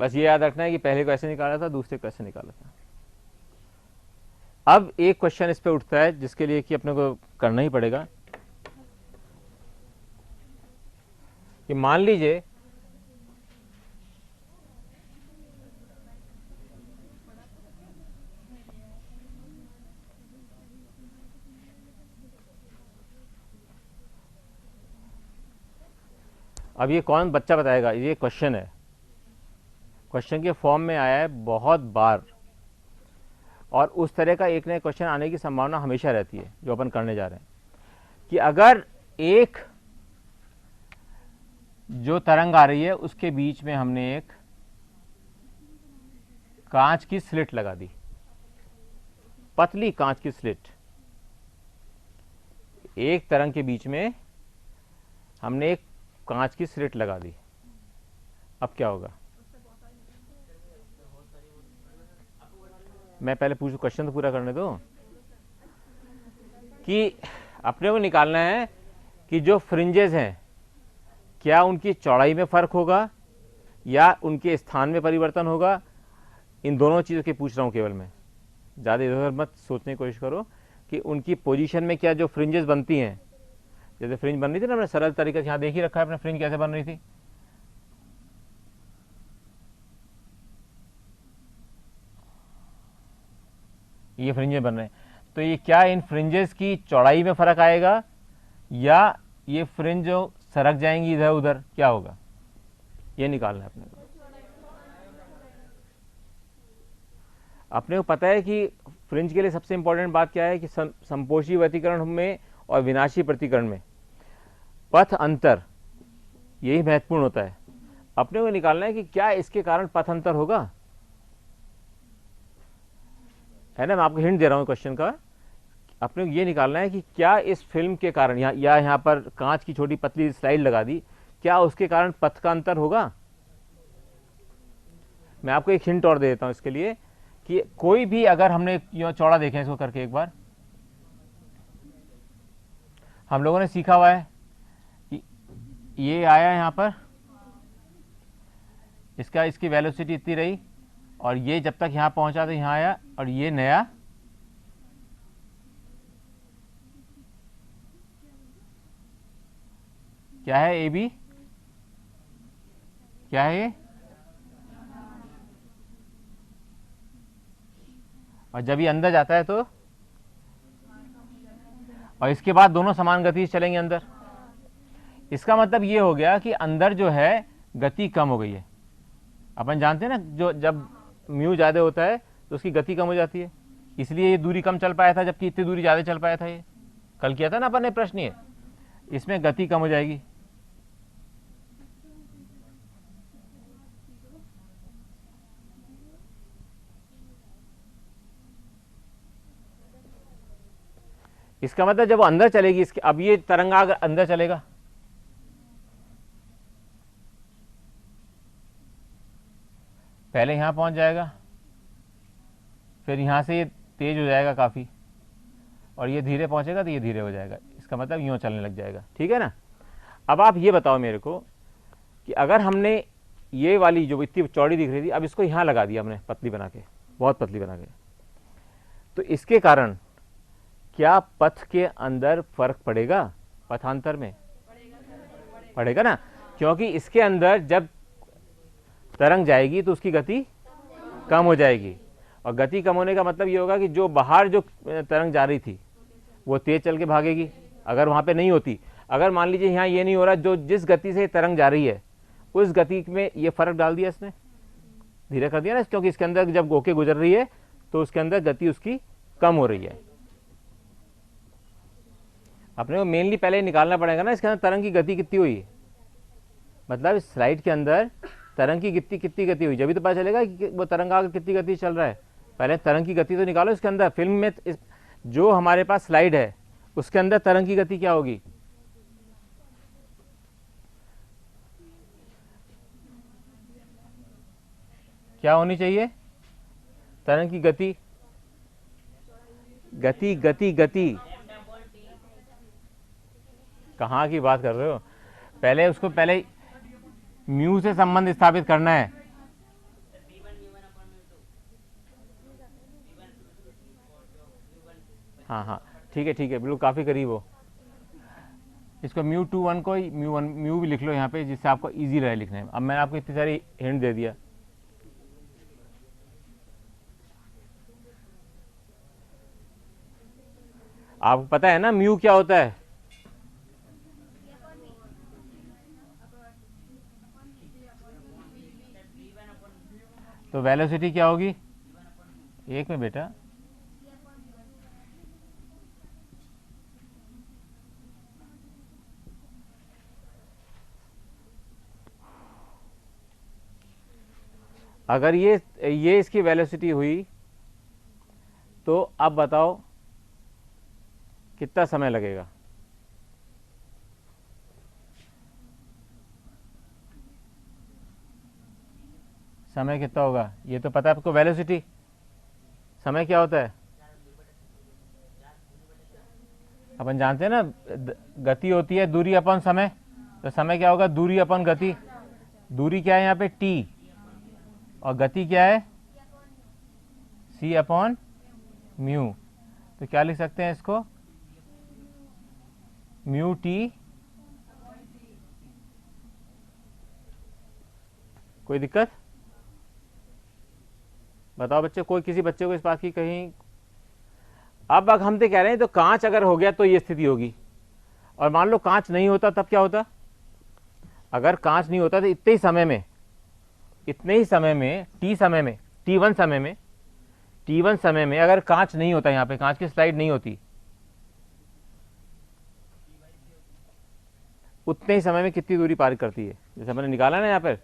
बस ये याद रखना है कि पहले को ऐसे निकाला था, दूसरे को ऐसे निकाला था। अब एक क्वेश्चन इस पे उठता है जिसके लिए कि अपने को करना ही पड़ेगा कि मान लीजिए अब ये कौन बच्चा बताएगा, ये क्वेश्चन है, क्वेश्चन के फॉर्म में आया है बहुत बार, और उस तरह का एक नया क्वेश्चन आने की संभावना हमेशा रहती है जो अपन करने जा रहे हैं, कि अगर एक जो तरंग आ रही है उसके बीच में हमने एक कांच की स्लिट लगा दी, पतली कांच की स्लिट, एक तरंग के बीच में हमने एक कांच की स्लिट लगा दी, अब क्या होगा? मैं पहले पूछूं, क्वेश्चन तो पूरा करने दो, कि अपने को निकालना है कि जो फ्रिंजेस हैं क्या उनकी चौड़ाई में फर्क होगा या उनके स्थान में परिवर्तन होगा। इन दोनों चीज़ों की पूछ रहा हूं केवल मैं, ज़्यादा इधर उधर मत सोचने की कोशिश करो कि उनकी पोजीशन में क्या जो फ्रिंजेस बनती हैं, जैसे फ्रिंज बन रही थी ना, हमने सरल तरीके से यहाँ देख ही रखा है अपने फ्रिंज कैसे बन रही थी। ये फ्रिंजेस बन रहे हैं, तो ये क्या इन फ्रिंजेस की चौड़ाई में फर्क आएगा या ये फ्रिंज जो सरक जाएंगी इधर उधर, क्या होगा? ये निकालना है अपने को। अपने को पता है कि फ्रिंज के लिए सबसे इंपॉर्टेंट बात क्या है कि संपोषी व्यतिकरण में और विनाशी प्रतिकरण में पथ अंतर, यही महत्वपूर्ण होता है। अपने को निकालना है कि क्या इसके कारण पथ अंतर होगा, है ना। मैं आपको हिंट दे रहा हूं क्वेश्चन का। अपने को ये निकालना है कि क्या इस फिल्म के कारण यहाँ पर कांच की छोटी पतली स्लाइड लगा दी, क्या उसके कारण पथ का अंतर होगा। मैं आपको एक हिंट और दे देता हूं इसके लिए कि कोई भी अगर हमने चौड़ा देखें इसको करके एक बार, हम लोगों ने सीखा हुआ है कि ये आया यहां पर, इसकी वेलोसिटी इतनी रही और ये जब तक यहां पहुंचा तो यहां आया, और ये नया क्या है, ए बी क्या है ये, और जब ये अंदर जाता है तो, और इसके बाद दोनों समान गति से चलेंगे अंदर। इसका मतलब ये हो गया कि अंदर जो है गति कम हो गई है। अपन जानते हैं ना, जो जब म्यू ज़्यादा होता है तो उसकी गति कम हो जाती है, इसलिए ये दूरी कम चल पाया था, जबकि इतनी दूरी ज़्यादा चल पाया था। ये कल किया था ना अपन ने प्रश्न, ये इसमें गति कम हो जाएगी। इसका मतलब जब वो अंदर चलेगी, इसके अब ये तरंगा अगर अंदर चलेगा, पहले यहां पहुंच जाएगा, फिर यहां से ये तेज हो जाएगा काफ़ी, और ये धीरे पहुंचेगा तो ये धीरे हो जाएगा। इसका मतलब यूँ चलने लग जाएगा, ठीक है ना। अब आप ये बताओ मेरे को कि अगर हमने ये वाली जो इतनी चौड़ी दिख रही थी, अब इसको यहाँ लगा दिया हमने पतली बना के, बहुत पतली बना के, तो इसके कारण क्या पथ के अंदर फर्क पड़ेगा? पथांतर में पड़ेगा ना, क्योंकि इसके अंदर जब तरंग जाएगी तो उसकी गति कम हो जाएगी, और गति कम होने का मतलब ये होगा कि जो बाहर जो तरंग जा रही थी वो तेज चल के भागेगी, अगर वहाँ पे नहीं होती। अगर मान लीजिए यहाँ ये नहीं हो रहा, जो जिस गति से तरंग जा रही है उस गति में ये फर्क डाल दिया इसने, धीरे कर दिया ना, क्योंकि इसके अंदर जब गोके गुजर रही है तो उसके अंदर गति उसकी कम हो रही है। अपने को मेनली पहले निकालना पड़ेगा ना इसके अंदर तरंग की गति कितनी हुई, मतलब इस स्लाइड के अंदर तरंग की कितनी गति हुई, जब भी तो पता चलेगा कि वो तरंग आगे कितनी गति चल रहा है। पहले तरंग की गति तो निकालो इसके अंदर। फिल्म में जो हमारे पास स्लाइड है उसके अंदर तरंग की गति क्या होगी? क्या होनी चाहिए? तरंग की गति, गति गति गति कहाँ की बात कर रहे हो? पहले उसको पहले म्यू से संबंध स्थापित करना है। हाँ हाँ ठीक है बिल्कुल, काफ़ी करीब हो। इसको μ21 को म्यू भी लिख लो यहाँ पे, जिससे आपको इजी रहे लिखने में। अब मैंने आपको इतनी सारी हिंट दे दिया। आपको पता है ना म्यू क्या होता है? तो वेलोसिटी क्या होगी? एक में बेटा, अगर ये इसकी वेलोसिटी हुई तो अब बताओ कितना समय लगेगा? समय कितना होगा ये तो पता है आपको। वेलोसिटी समय क्या होता है अपन जानते हैं ना, गति होती है दूरी अपन समय, तो समय क्या होगा? दूरी अपन गति। दूरी क्या है यहाँ पे? टी, और गति क्या है? c upon mu. तो क्या लिख सकते हैं इसको? Mu T. कोई दिक्कत बताओ बच्चे, कोई किसी बच्चे को इस बात की कहीं? अब हम तो कह रहे हैं तो कांच अगर हो गया तो ये स्थिति होगी, और मान लो कांच नहीं होता तब क्या होता? अगर कांच नहीं होता तो इतने ही समय में t1 समय में अगर कांच नहीं होता, यहाँ पे कांच की स्लाइड नहीं होती, उतने ही समय में कितनी दूरी पार करती है? जैसे मैंने निकाला ना यहाँ पर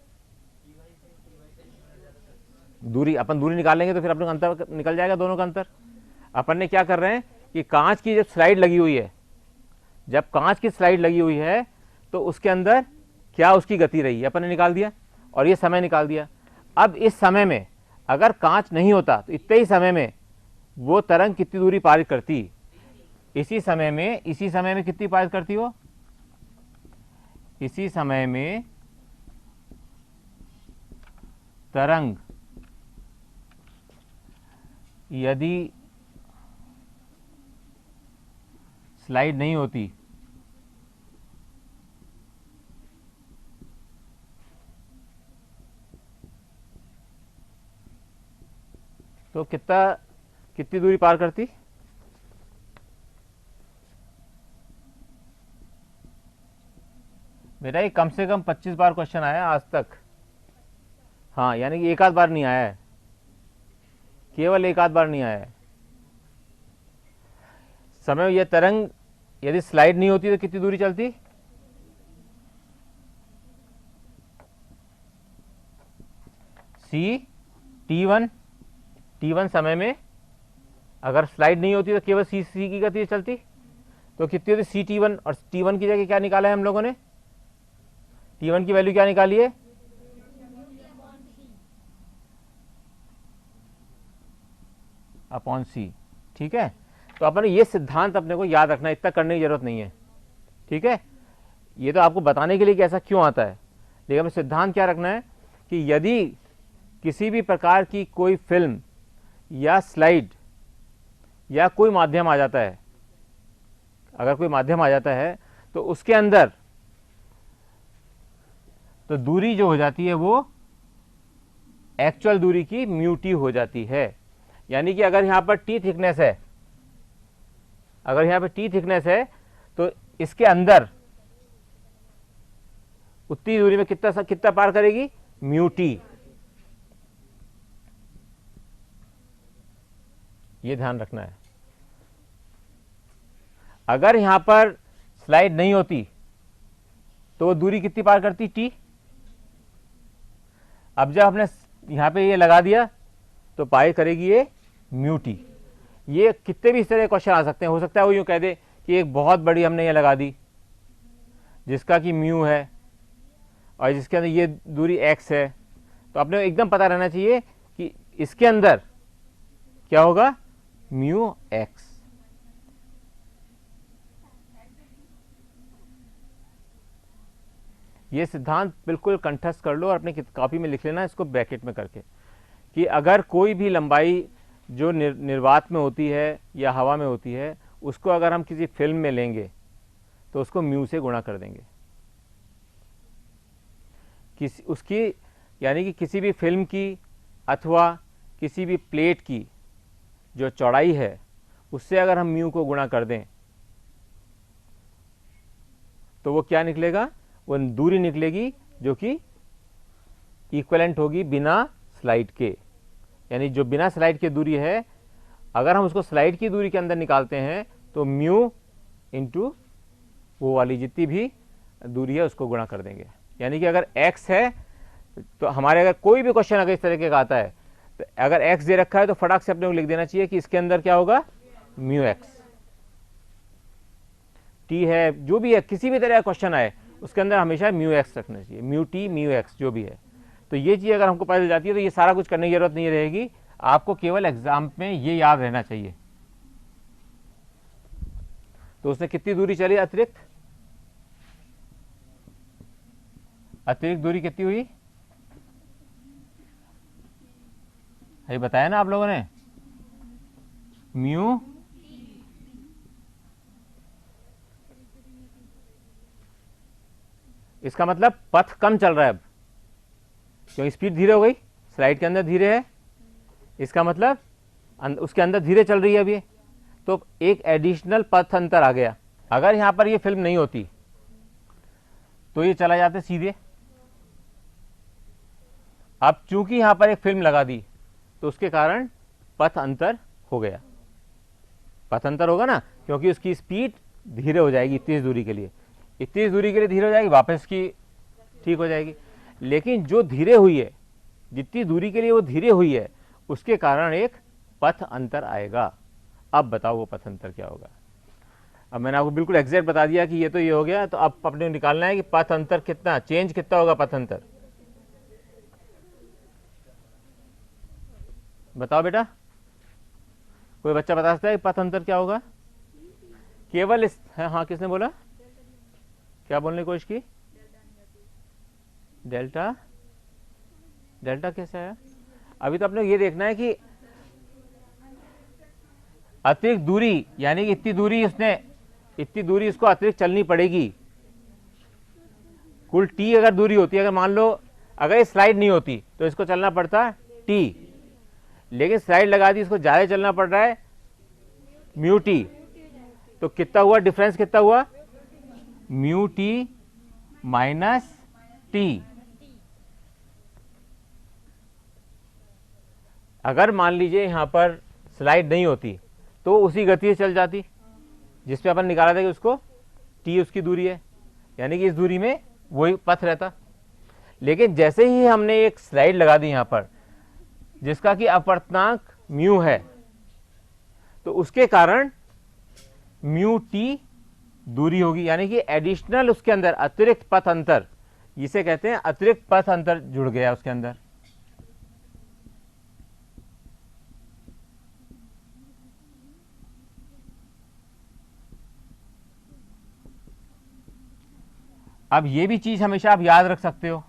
दूरी, अपन दूरी निकालेंगे तो फिर अपने अंतर निकल जाएगा, दोनों का अंतर। अपन ने क्या कर रहे हैं कि कांच की जब स्लाइड लगी हुई है, जब कांच की स्लाइड लगी हुई है तो उसके अंदर क्या उसकी गति रही है अपन ने निकाल दिया, और ये समय निकाल दिया। अब इस समय में अगर कांच नहीं होता तो इतने ही समय में वो तरंग कितनी दूरी पार करती? इसी समय में कितनी पार करती हो? इसी समय में तरंग यदि स्लाइड नहीं होती तो कितनी दूरी पार करती? बेटा ये कम से कम 25 बार क्वेश्चन आया आज तक। हाँ, यानी कि एक आध बार नहीं आया है, केवल एक आध बार नहीं आया है। समय यह तरंग यदि स्लाइड नहीं होती तो कितनी दूरी चलती? सी t1 समय में अगर स्लाइड नहीं होती तो केवल सी की गति से चलती, तो कितनी होती? सी t1, और t1 की जगह क्या निकाला है हम लोगों ने? t1 की वैल्यू क्या निकाली है? अपॉन सी। ठीक है, तो अपन ये सिद्धांत अपने को याद रखना, इतना करने की जरूरत नहीं है। ठीक है, ये तो आपको बताने के लिए कि ऐसा क्यों आता है, लेकिन हमें सिद्धांत क्या रखना है कि यदि किसी भी प्रकार की कोई फिल्म या स्लाइड या कोई माध्यम आ जाता है, अगर कोई माध्यम आ जाता है तो उसके अंदर तो दूरी जो हो जाती है वो एक्चुअल दूरी की म्यू टी हो जाती है। यानी कि अगर यहां पर टी थिकनेस है, अगर यहां पर टी थिकनेस है तो इसके अंदर उतनी दूरी में कितना पार करेगी? Mu T. ये ध्यान रखना है। अगर यहां पर स्लाइड नहीं होती तो वो दूरी कितनी पार करती? टी। अब जब हमने यहां पे ये लगा दिया तो पार करेगी ये म्यू टी। ये कितने भी इस तरह क्वेश्चन आ सकते हैं। हो सकता है वो यूं कह दे कि एक बहुत बड़ी हमने ये लगा दी जिसका कि म्यू है और जिसके अंदर ये दूरी एक्स है, तो अपने एकदम पता रहना चाहिए कि इसके अंदर क्या होगा? Mu x. ये सिद्धांत बिल्कुल कंठस्थ कर लो और अपनी कॉपी में लिख लेना इसको ब्रैकेट में करके, कि अगर कोई भी लंबाई जो निर्वात में होती है या हवा में होती है उसको अगर हम किसी फिल्म में लेंगे तो उसको म्यू से गुणा कर देंगे। उसकी यानी कि किसी भी फिल्म की अथवा किसी भी प्लेट की जो चौड़ाई है उससे अगर हम म्यू को गुणा कर दें तो वो क्या निकलेगा? वो दूरी निकलेगी जो कि इक्विवेलेंट होगी बिना स्लाइड के। यानी जो बिना स्लाइड के दूरी है, अगर हम उसको स्लाइड की दूरी के अंदर निकालते हैं तो म्यू इंटू वो वाली जितनी भी दूरी है उसको गुणा कर देंगे। यानी कि अगर x है तो हमारे अगर कोई भी क्वेश्चन अगर इस तरीके का आता है तो अगर x दे रखा है तो फटाक से अपने को लिख देना चाहिए कि इसके अंदर क्या होगा? Mu x. टी है, जो भी है, किसी भी तरह का क्वेश्चन आए उसके अंदर हमेशा म्यू एक्स रखना चाहिए, म्यू टी म्यू एक्स जो भी है। तो ये चीज़ अगर हमको पता चल जाती है तो ये सारा कुछ करने की जरूरत नहीं रहेगी, आपको केवल एग्जाम में ये याद रहना चाहिए। तो उसने कितनी दूरी चली अतिरिक्त? अतिरिक्त दूरी कितनी हुई? ये बताया ना आप लोगों ने, म्यू इसका मतलब पथ कम चल रहा है अब, क्योंकि स्पीड धीरे हो गई, स्लाइड के अंदर धीरे है, इसका मतलब उसके अंदर धीरे चल रही है अभी, तो एक एडिशनल पथ अंतर आ गया। अगर यहां पर ये फिल्म नहीं होती तो ये चला जाते सीधे। अब चूंकि यहां पर एक फिल्म लगा दी तो उसके कारण पथ अंतर हो गया। पथ अंतर होगा ना, क्योंकि उसकी स्पीड धीरे हो जाएगी इतनी दूरी के लिए, इतनी दूरी के लिए धीरे हो जाएगी, वापस की ठीक हो जाएगी। लेकिन जो धीरे हुई है, जितनी दूरी के लिए वो धीरे हुई है, उसके कारण एक पथ अंतर आएगा। अब बताओ वो पथ अंतर क्या होगा? अब मैंने आपको बिल्कुल एग्जैक्ट बता दिया कि ये तो ये हो गया, तो अब अपने निकालना है कि पथ अंतर कितना, चेंज कितना होगा पथ अंतर। बताओ बेटा, कोई बच्चा बता सकता है पथ अंतर क्या होगा? केवल इस, हाँ किसने बोला, क्या बोलने की कोशिश की? डेल्टा। डेल्टा कैसे आया? अभी तो अपने ये देखना है कि अतिरिक्त दूरी, यानी कि इतनी दूरी उसको अतिरिक्त चलनी पड़ेगी। कुल टी अगर दूरी होती है, अगर मान लो अगर ये स्लाइड नहीं होती तो इसको चलना पड़ता टी, लेकिन स्लाइड लगा दी, इसको ज्यादा चलना पड़ रहा है म्यू टी, तो कितना हुआ डिफरेंस? कितना हुआ? Mu T minus T. अगर मान लीजिए यहाँ पर स्लाइड नहीं होती तो उसी गति से चल जाती जिस पे अपन निकाला था कि उसको t उसकी दूरी है, यानी कि इस दूरी में वही पथ रहता। लेकिन जैसे ही हमने एक स्लाइड लगा दी यहाँ पर जिसका कि अपवर्तनांक म्यू है, तो उसके कारण म्यू टी दूरी होगी, यानी कि एडिशनल उसके अंदर अतिरिक्त पथ अंतर, जिसे कहते हैं अतिरिक्त पथ अंतर जुड़ गया उसके अंदर। अब ये भी चीज हमेशा आप याद रख सकते हो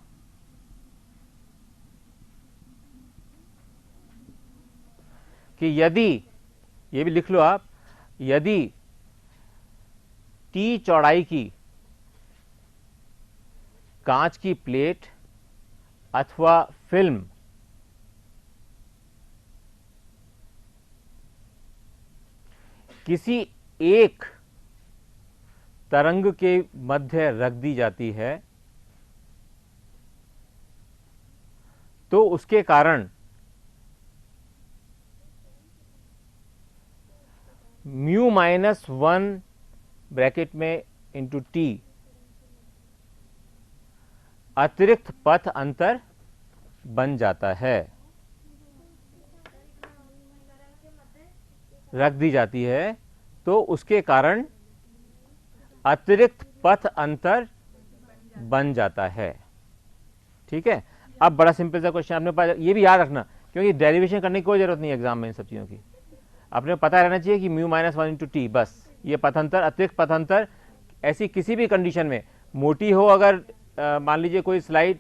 कि यदि, ये भी लिख लो आप, यदि टी चौड़ाई की कांच की प्लेट अथवा फिल्म किसी एक तरंग के मध्य रख दी जाती है तो उसके कारण म्यू माइनस 1 ब्रैकेट में इंटू टी अतिरिक्त पथ अंतर बन जाता है, रख दी जाती है तो उसके कारण अतिरिक्त पथ अंतर बन जाता है। ठीक है, अब बड़ा सिंपल सा क्वेश्चन आपने पास, ये भी याद रखना क्योंकि डेरिवेशन करने की कोई जरूरत नहीं है एग्जाम में इन सब चीज़ों की। आपने पता रहना चाहिए कि म्यू माइनस 1 इंटू टी, बस ये पथांतर, अतिरिक्त पथांतर ऐसी किसी भी कंडीशन में मोटी हो, अगर मान लीजिए कोई स्लाइड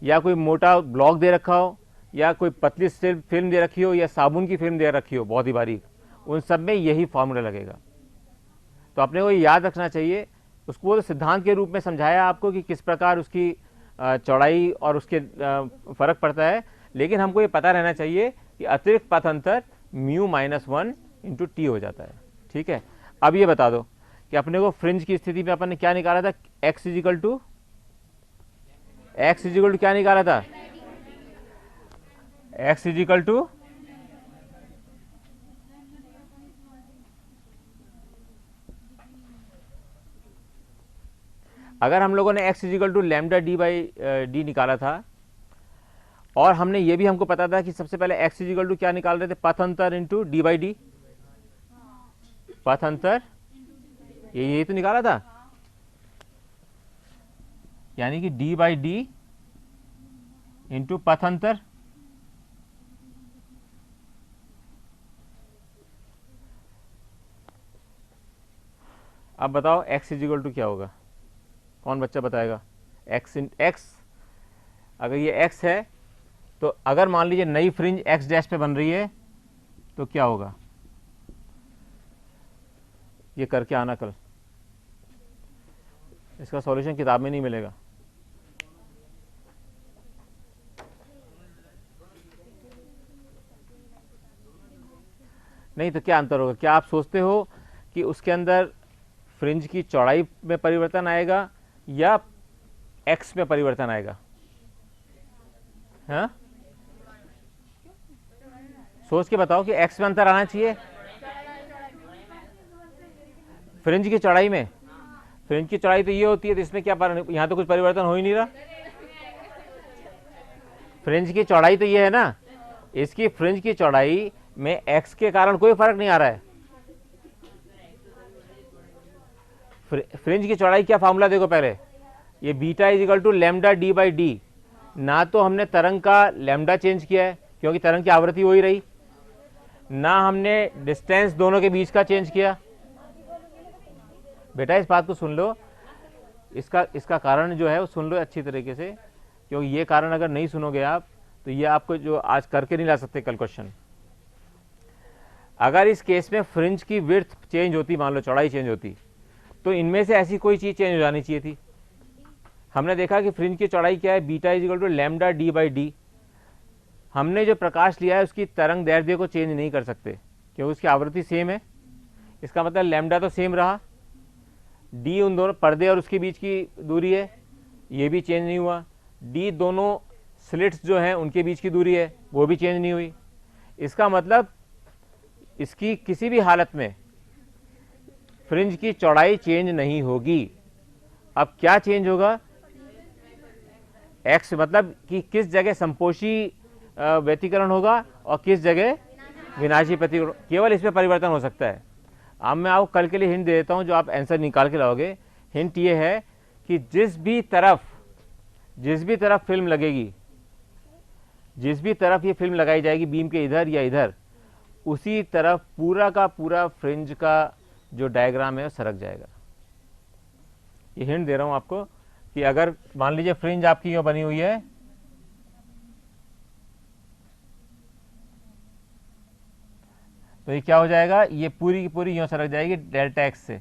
या कोई मोटा ब्लॉक दे रखा हो या कोई पतली फिल्म दे रखी हो या साबुन की फिल्म दे रखी हो बहुत ही बारीक, उन सब में यही फॉर्मूला लगेगा। तो अपने को याद रखना चाहिए, उसको तो सिद्धांत के रूप में समझाया आपको कि किस प्रकार उसकी चौड़ाई और उसके फर्क पड़ता है, लेकिन हमको ये पता रहना चाहिए कि अतिरिक्त पथ अंतर म्यू माइनस 1 इंटू टी हो जाता है। ठीक है, अब ये बता दो कि अपने को फ्रिंज की स्थिति में अपन ने क्या निकाला था, x इजिकल टू क्या निकाला था, x इजिकल टू अगर हम लोगों ने x is equal to lambda D by D निकाला था, और हमने ये भी हमको पता था कि सबसे पहले x इजिकल टू क्या निकाल रहे थे, पथ अंतर इंटू डी बाई डी, पथ अंतर ये तो निकाला था, यानी कि डी बाई डी इंटू पथ अंतर। अब बताओ x इजिकल टू क्या होगा, कौन बच्चा बताएगा। x अगर ये x है तो अगर मान लीजिए नई फ्रिंज x डैश पे बन रही है तो क्या होगा, ये करके आना कल, इसका सॉल्यूशन किताब में नहीं मिलेगा। नहीं तो क्या अंतर होगा, क्या आप सोचते हो कि उसके अंदर फ्रिंज की चौड़ाई में परिवर्तन आएगा या x में परिवर्तन आएगा, हाँ सोच के बताओ कि x में अंतर आना चाहिए फ्रिंज की चौड़ाई में। फ्रिंज की चौड़ाई तो ये होती है, तो इसमें क्या यहाँ तो कुछ परिवर्तन हो ही नहीं रहा, फ्रिंज की चौड़ाई तो ये है ना, इसकी फ्रिंज की चौड़ाई में x के कारण कोई फर्क नहीं आ रहा है। फ्रिंज की चौड़ाई क्या फार्मूला देखो पहले, ये beta is equal to lambda D by D, ना तो हमने तरंग का लैम्डा चेंज किया है क्योंकि तरंग की आवृत्ति वही रही, ना हमने डिस्टेंस दोनों के बीच का चेंज किया। बेटा इस बात को सुन लो, इसका कारण जो है वो सुन लो अच्छी तरीके से, क्योंकि ये कारण अगर नहीं सुनोगे आप तो ये आपको जो आज करके नहीं ला सकते कल क्वेश्चन। अगर इस केस में फ्रिंज की विड्थ चेंज होती, मान लो चौड़ाई चेंज होती, तो इनमें से ऐसी कोई चीज चेंज हो जानी चाहिए थी। हमने देखा कि फ्रिंज की चौड़ाई क्या है, beta is equal to lambda D by D. हमने जो प्रकाश लिया है उसकी तरंग दैर्ध्य को चेंज नहीं कर सकते क्योंकि उसकी आवृत्ति सेम है, इसका मतलब लैम्डा तो सेम रहा, डी उन दोनों पर्दे और उसके बीच की दूरी है, ये भी चेंज नहीं हुआ, डी दोनों स्लिट्स जो हैं उनके बीच की दूरी है, वो भी चेंज नहीं हुई। इसका मतलब इसकी किसी भी हालत में फ्रिंज की चौड़ाई चेंज नहीं होगी। अब क्या चेंज होगा? एक्स मतलब कि किस जगह संपोषी व्यतिकरण होगा और किस जगह विनाशी प्रतिकरण, केवल इसमें परिवर्तन हो सकता है। अब मैं आपको कल के लिए हिंट दे देता हूं जो आप आंसर निकाल के लाओगे। हिंट ये है कि जिस भी तरफ फिल्म लगेगी, जिस भी तरफ ये फिल्म लगाई जाएगी बीम के इधर या इधर, उसी तरफ पूरा का पूरा फ्रिंज का जो डायग्राम है सरक जाएगा। ये हिंट दे रहा हूं आपको कि अगर मान लीजिए फ्रिंज आपकी यूं बनी हुई है, तो ये क्या हो जाएगा, ये पूरी की पूरी यूं सरक जाएगी डेल्टा एक्स से,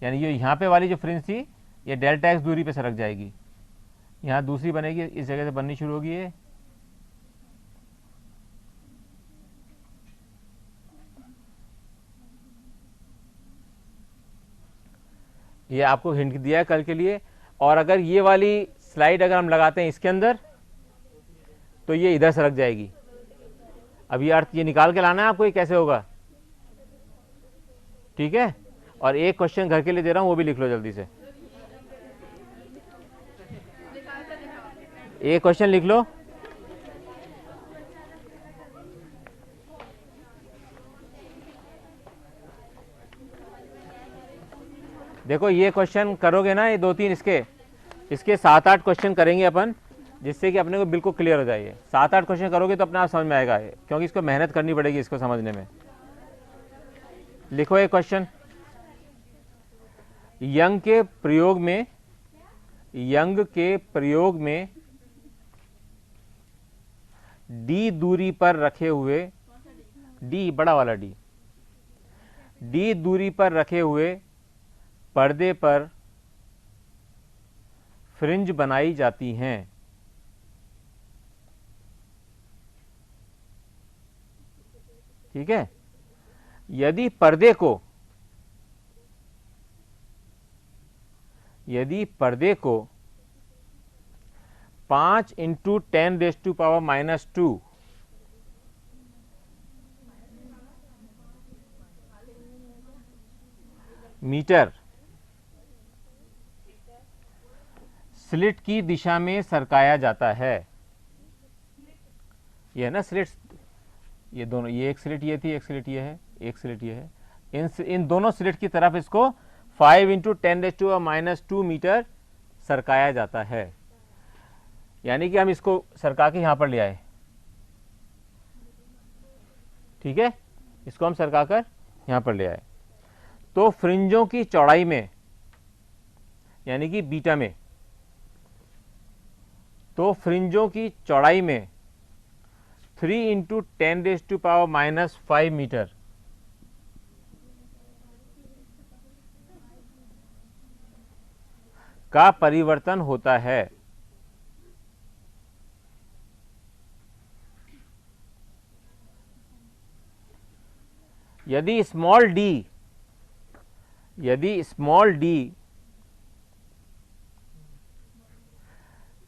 यानी ये यहाँ पे वाली जो फ्रिंज थी ये डेल्टा एक्स दूरी पे सरक जाएगी। यहाँ दूसरी बनेगी, इस जगह से बननी शुरू होगी ये आपको हिंट दिया है कल के लिए। और अगर ये वाली स्लाइड अगर हम लगाते हैं इसके अंदर, तो ये इधर सरक जाएगी। अब ये अर्थ ये निकाल के लाना है आपको, ये कैसे होगा, ठीक है। और एक क्वेश्चन घर के लिए दे रहा हूं, वो भी लिख लो जल्दी से। एक क्वेश्चन लिख लो। देखो ये क्वेश्चन करोगे ना, ये 2-3 इसके 7-8 क्वेश्चन करेंगे अपन, जिससे कि अपने को बिल्कुल क्लियर हो जाइए। 7-8 क्वेश्चन करोगे तो अपने आप समझ में आएगा, क्योंकि इसको मेहनत करनी पड़ेगी इसको समझने में। लिखो एक क्वेश्चन। यंग के प्रयोग में डी दूरी पर रखे हुए, डी बड़ा वाला डी दूरी पर रखे हुए पर्दे पर फ्रिंज बनाई जाती हैं। ठीक है। यदि पर्दे को 5 × 10⁻⁻² मीटर स्लिट की दिशा में सरकाया जाता है। ये है ना स्लिट्स, ये दोनों, ये एक स्लिट ये थी, एक स्लिट ये है, एक स्लिट ये है। इन दोनों स्लिट की तरफ इसको 5 × 10⁻² मीटर सरकाया जाता है। यानी कि हम इसको सरका के यहां पर ले आए, ठीक है, इसको हम सरका कर यहां पर ले आए। तो फ्रिंजों की चौड़ाई में, यानी कि बीटा में, तो फ्रिंजों की चौड़ाई में 3 × 10⁻⁵ मीटर का परिवर्तन होता है। यदि स्मॉल डी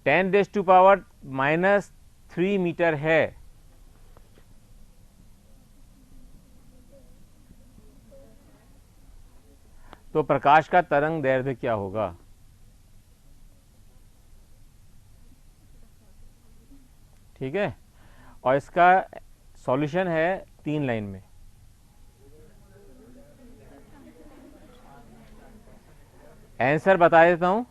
10⁻³ मीटर है, तो प्रकाश का तरंग दैर्ध्य क्या होगा? ठीक है। और इसका सॉल्यूशन है 3 लाइन में। आंसर बता देता हूं,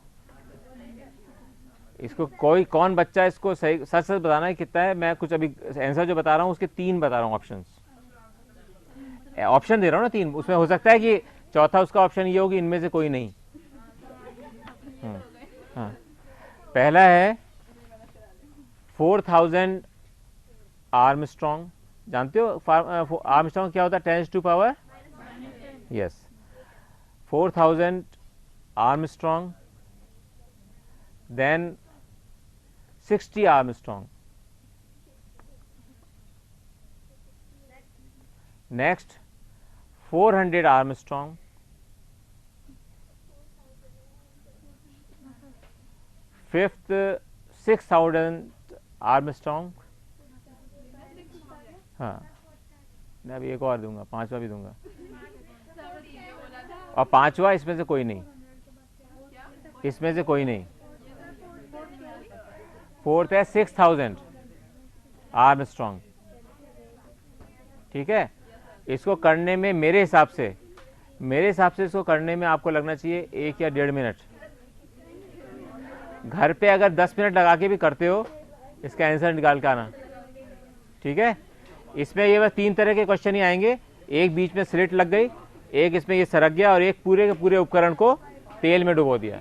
इसको कौन बच्चा इसको सही सच बताना है कितना है। मैं कुछ अभी आंसर जो बता रहा हूं उसके 3 बता रहा हूं ऑप्शन दे रहा हूं ना 3, उसमें हो सकता है कि चौथा उसका ऑप्शन ये होगी, इनमें से कोई नहीं। हाँ, पहला है 4000 आर्मस्ट्रॉन्ग। जानते हो आर्मस्ट्रॉन्ग क्या होता है? 10⁻⁻, yes, 4000 Armstrong, then 60 Armstrong, next 400 Armstrong, fifth 6000 Armstrong, हाँ, मैं अभी एक और दूंगा, पांचवा भी दूंगा, और पांचवा इसमें से कोई नहीं, इसमें से कोई नहीं। फोर्थ है 6000 आर्मस्ट्रॉन्ग। ठीक है, इसको करने में मेरे हिसाब से इसको करने में आपको लगना चाहिए 1 या 1.5 मिनट। घर पे अगर 10 मिनट लगा के भी करते हो, इसका आंसर निकाल के आना। ठीक है, इसमें ये बस 3 तरह के क्वेश्चन ही आएंगे, एक बीच में स्लिट लग गई, एक इसमें ये सरक गया, और एक पूरे के पूरे उपकरण को तेल में डुबो दिया।